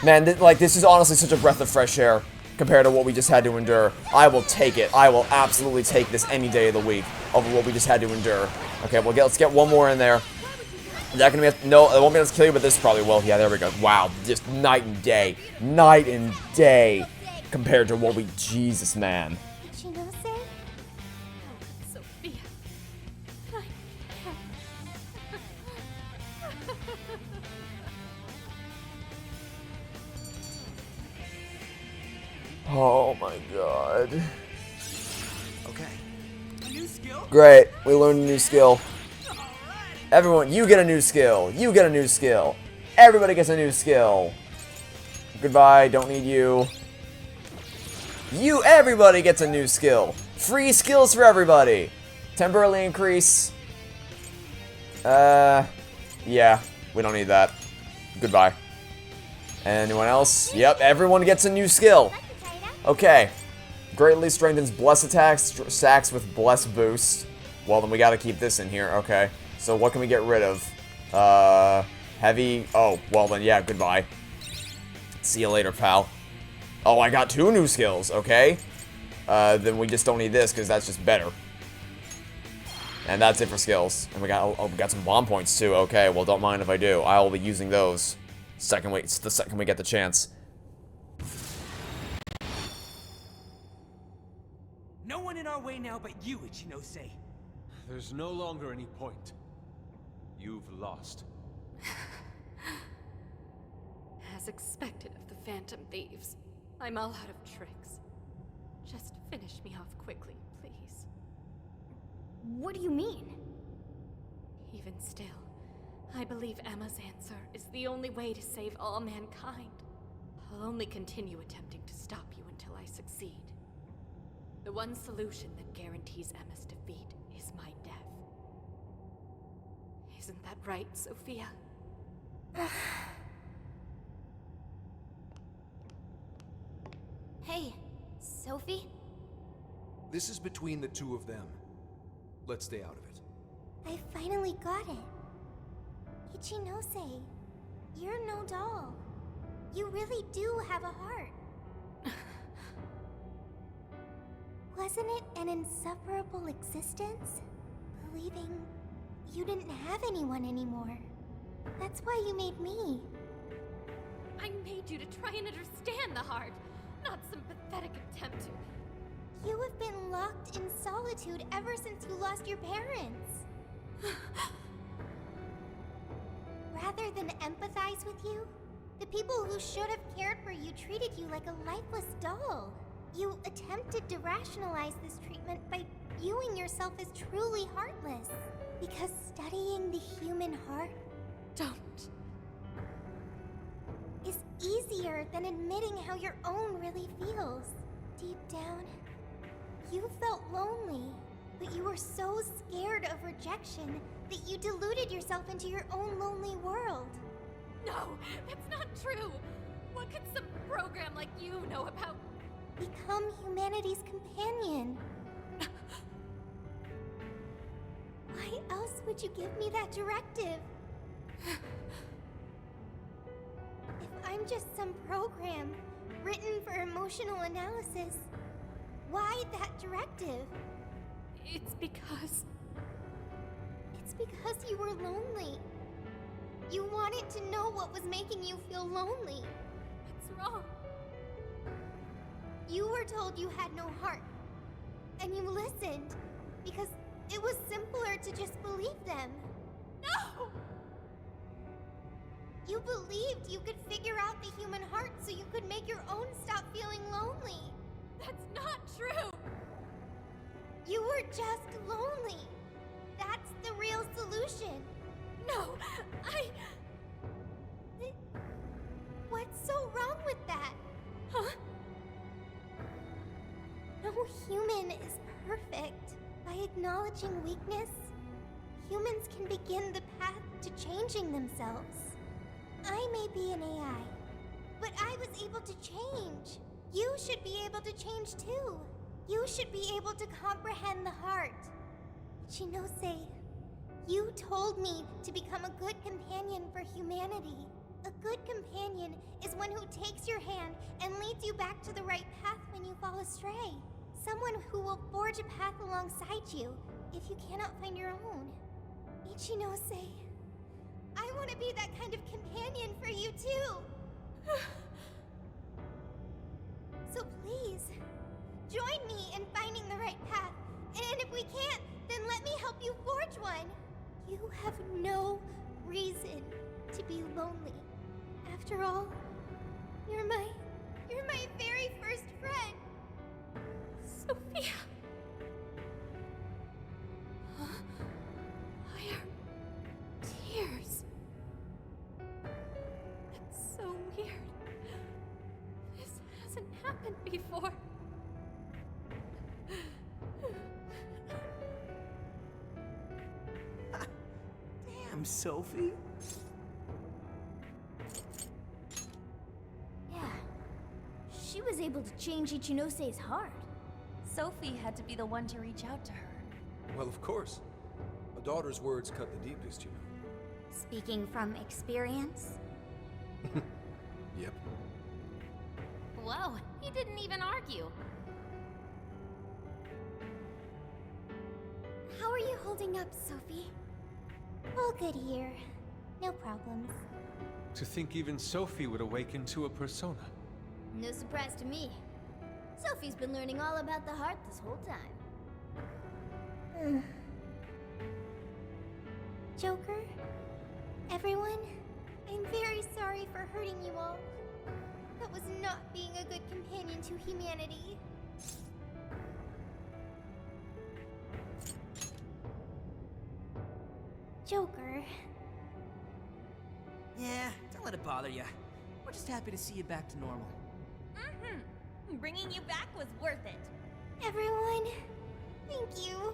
Man, this is honestly such a breath of fresh air, compared to what we just had to endure. I will take it. I will absolutely take this any day of the week, over what we just had to endure. Okay, well, let's get one more in there. Is that gonna be no, it won't be able to kill you, but this probably will. Yeah, there we go. Wow, just night and day. Night and day compared to what we... Jesus, man. Ichinose? Sophia. Oh my god. Okay. A new skill? Great, we learned a new skill. Everyone, you get a new skill. You get a new skill. Everybody gets a new skill. Goodbye, don't need you. Everybody gets a new skill. Free skills for everybody. Temporarily increase. Yeah, we don't need that. Goodbye. Anyone else? Yep, everyone gets a new skill. Okay. Greatly strengthens bless attacks, stacks with bless boost. Well, then we gotta keep this in here. Okay. So what can we get rid of? Heavy. Oh, well then, yeah, goodbye. See you later, pal. Oh, I got 2 new skills. Okay. Then we just don't need this, because that's just better. And that's it for skills. And we got some bomb points too. Okay, well, don't mind if I do. I will be using those the second we get the chance. No one in our way now but you, Ichinose. There's no longer any point. You've lost. As expected of the Phantom Thieves, I'm all out of tricks. Just finish me off quickly, please. What do you mean? Even still, I believe Emma's answer is the only way to save all mankind. I'll only continue attempting to stop you until I succeed. The one solution that guarantees Emma's defeat is my death. Isn't that right, Sophia? Hey, Sophie? This is between the two of them. Let's stay out of it. I finally got it. Ichinose, you're no doll. You really do have a heart. Wasn't it an insufferable existence? Believing you didn't have anyone anymore. That's why you made me. I made you to try and understand the heart, not some pathetic attempt to... You have been locked in solitude ever since you lost your parents. Rather than empathize with you, the people who should have cared for you treated you like a lifeless doll. You attempted to rationalize this treatment by viewing yourself as truly heartless. Because studying the human heart... Don't. ...is easier than admitting how your own really feels. Deep down, you felt lonely, but you were so scared of rejection that you deluded yourself into your own lonely world. No, that's not true. What could some program like you know about... Become humanity's companion. Why else would you give me that directive? If I'm just some program written for emotional analysis, why that directive? It's because you were lonely. You wanted to know what was making you feel lonely. What's wrong? You were told you had no heart, and you listened because it was simpler to just believe them. No! You believed you could figure out the human heart so you could make your own stop feeling lonely. That's not true! You were just lonely. That's the real solution. No, What's so wrong with that? Huh? No human is perfect. By acknowledging weakness, humans can begin the path to changing themselves. I may be an AI, but I was able to change. You should be able to change too. You should be able to comprehend the heart. Ichinose, you told me to become a good companion for humanity. A good companion is one who takes your hand and leads you back to the right path when you fall astray. Someone who will forge a path alongside you if you cannot find your own. Ichinose, I want to be that kind of companion for you too. So please, join me in finding the right path. And if we can't, then let me help you forge one. You have no reason to be lonely. After all, you're my very first friend. Sophia! Huh? Why are tears? That's so weird. This hasn't happened before. Damn, Sophie. Yeah. She was able to change Ichinose's heart. Sophie had to be the one to reach out to her. Well, of course. A daughter's words cut the deepest, you know. Speaking from experience? Yep. Whoa, he didn't even argue. How are you holding holding up, Sophie? All good here. No problems. To think even Sophie would awaken to a persona. No surprise to me. Sophie's been learning all about the heart this whole time. Joker? Everyone? I'm very sorry for hurting you all. That was not being a good companion to humanity. Joker. Yeah, don't let it bother you. We're just happy to see you back to normal. Bringing you back was worth it. Everyone, thank you.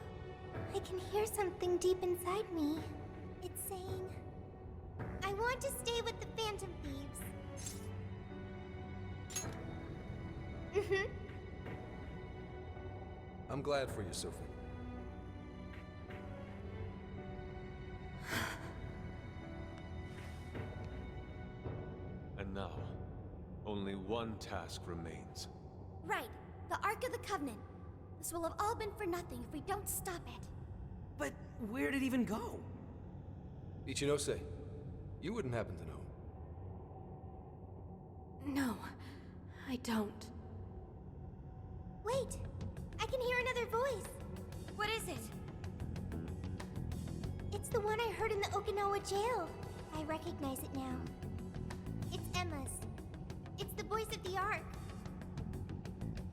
I can hear something deep inside me. It's saying, I want to stay with the Phantom Thieves. I'm glad for you, Sophie. And now, only one task remains. Right, the Ark of the Covenant. This will have all been for nothing if we don't stop it. But where'd it even go? Ichinose, you wouldn't happen to know. No, I don't. Wait, I can hear another voice. What is it? It's the one I heard in the Okinawa jail. I recognize it now. It's Emma's. It's the voice of the Ark.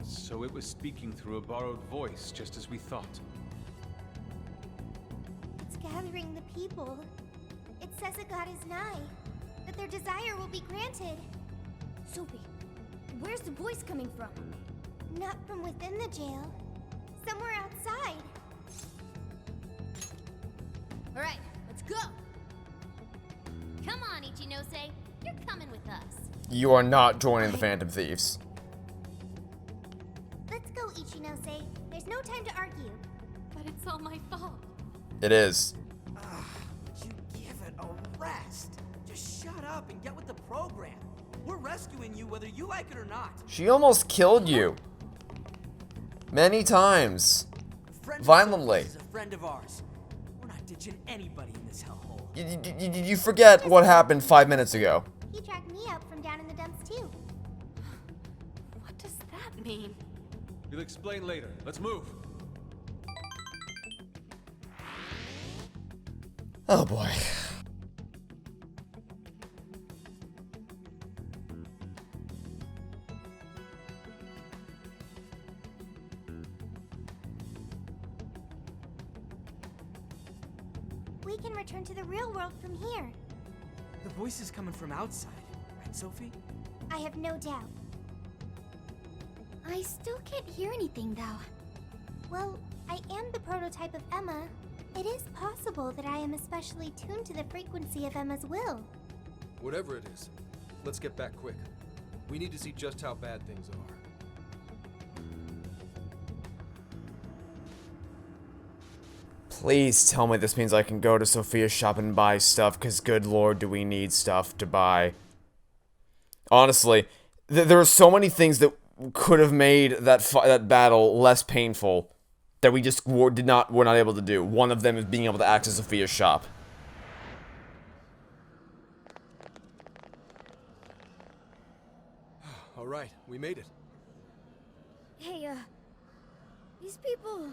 So it was speaking through a borrowed voice, just as we thought. It's gathering the people. It says a god is nigh, that their desire will be granted. Sophie, where's the voice coming from? Not from within the jail. Somewhere outside. All right, let's go. Come on, Ichinose. You're coming with us. You are not joining the Phantom Thieves. Let's go, Ichinose. There's no time to argue. But it's all my fault. It is. Would you give it a rest? Just shut up and get with the program. We're rescuing you whether you like it or not. She almost killed you. Many times. Friend of Violently. Sophie's is a friend of ours. We're not ditching anybody in this hellhole. You forget what happened 5 minutes ago. He tracked me out from down in the dumps, too. What does that mean? You'll explain later. Let's move. Oh boy. We can return to the real world from here. The voice is coming from outside, right, Sophie? I have no doubt. I still can't hear anything, though. Well, I am the prototype of Emma. It is possible that I am especially tuned to the frequency of Emma's will. Whatever it is, let's get back quick. We need to see just how bad things are. Please tell me this means I can go to Sophia's shop and buy stuff, because good lord do we need stuff to buy. Honestly, there are so many things that could have made that battle less painful that we just were not able to do. One of them is being able to access Sophia's shop. All right, we made it. Hey, these people...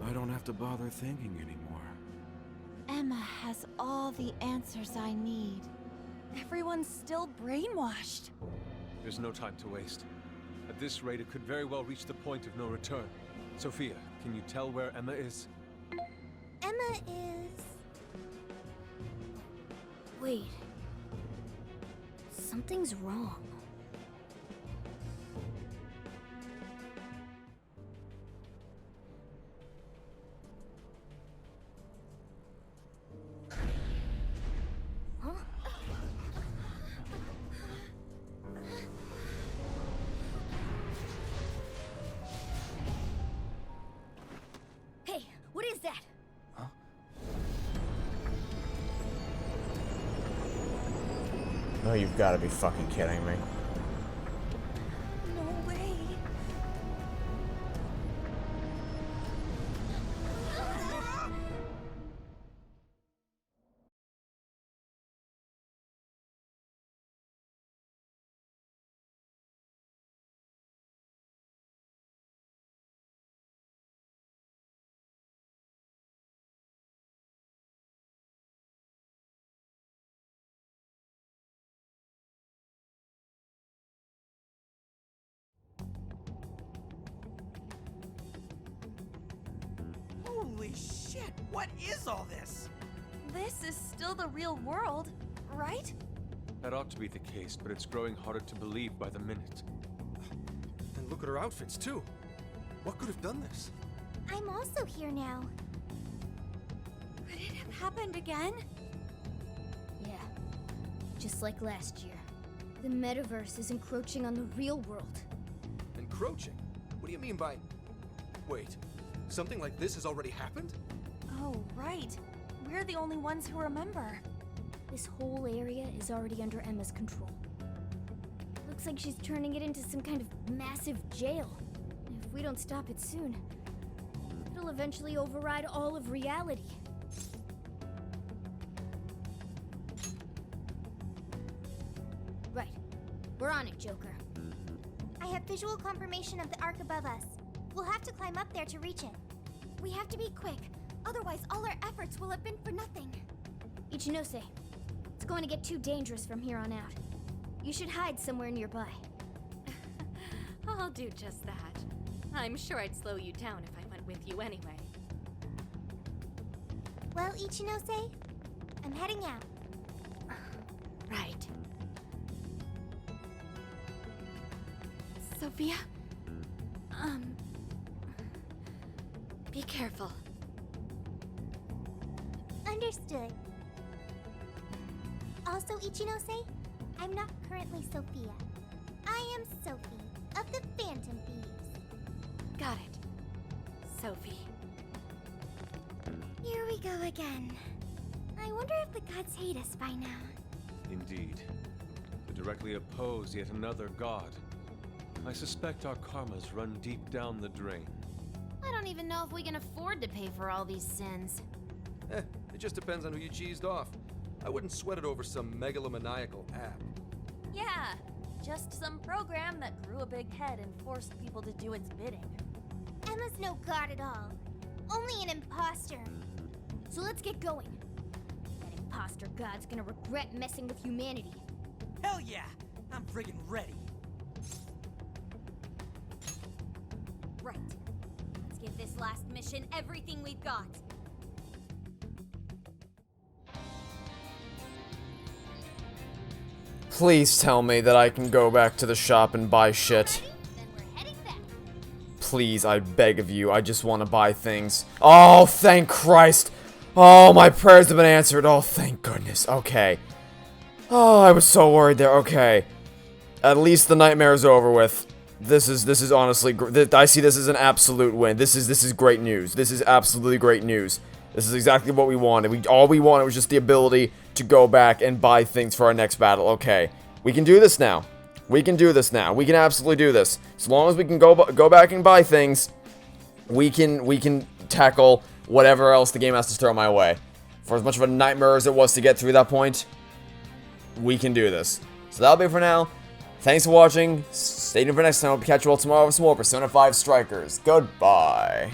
I don't have to bother thinking anymore. Emma has all the answers I need. Everyone's still brainwashed. There's no time to waste. At this rate, it could very well reach the point of no return. Sophia, can you tell where Emma is? Emma is... Wait. Something's wrong. Hey, what is that? Oh, you've got to be fucking kidding me. No way. Shit, what is all this? This is still the real world, right? That ought to be the case, but it's growing harder to believe by the minute. And look at her outfits, too. What could have done this? I'm also here now. Could it have happened again? Yeah. Just like last year. The metaverse is encroaching on the real world. Encroaching? What do you mean by... Wait, something like this has already happened? Oh, right. We're the only ones who remember. This whole area is already under Emma's control. Looks like she's turning it into some kind of massive jail. If we don't stop it soon, it'll eventually override all of reality. Right. We're on it, Joker. I have visual confirmation of the arc above us. We'll have to climb up there to reach it. We have to be quick, otherwise all our efforts will have been for nothing. Ichinose, it's going to get too dangerous from here on out. You should hide somewhere nearby. I'll do just that. I'm sure I'd slow you down if I went with you anyway. Well, Ichinose, I'm heading out. Right. Sophia? Be careful. Understood. Also, Ichinose, I'm not currently Sophia. I am Sophie of the Phantom Thieves. Got it. Sophie. Here we go again. I wonder if the gods hate us by now. Indeed. To directly oppose yet another god. I suspect our karmas run deep down the drain. I don't even know if we can afford to pay for all these sins. It just depends on who you cheesed off. I wouldn't sweat it over some megalomaniacal app. Yeah, just some program that grew a big head and forced people to do its bidding. Emma's no god at all. Only an imposter. So let's get going. That imposter god's gonna regret messing with humanity. Hell yeah! I'm friggin' ready. Right. Let's give this last mission everything we've got. Please tell me that I can go back to the shop and buy shit. Please, I beg of you, I just want to buy things. Oh, thank Christ! Oh, my prayers have been answered. Oh, thank goodness. Okay. Oh, I was so worried there. Okay. At least the nightmare is over with. This is honestly, I see this as an absolute win. This is great news. This is absolutely great news. This is exactly what we wanted. All we wanted was just the ability to go back and buy things for our next battle. Okay, we can do this now. We can do this now. We can absolutely do this. As long as we can go back and buy things, we can tackle whatever else the game has to throw my way. For as much of a nightmare as it was to get through that point, we can do this. So that'll be it for now. Thanks for watching. Stay tuned for next time. I'll catch you all tomorrow with some more Persona 5 Strikers. Goodbye.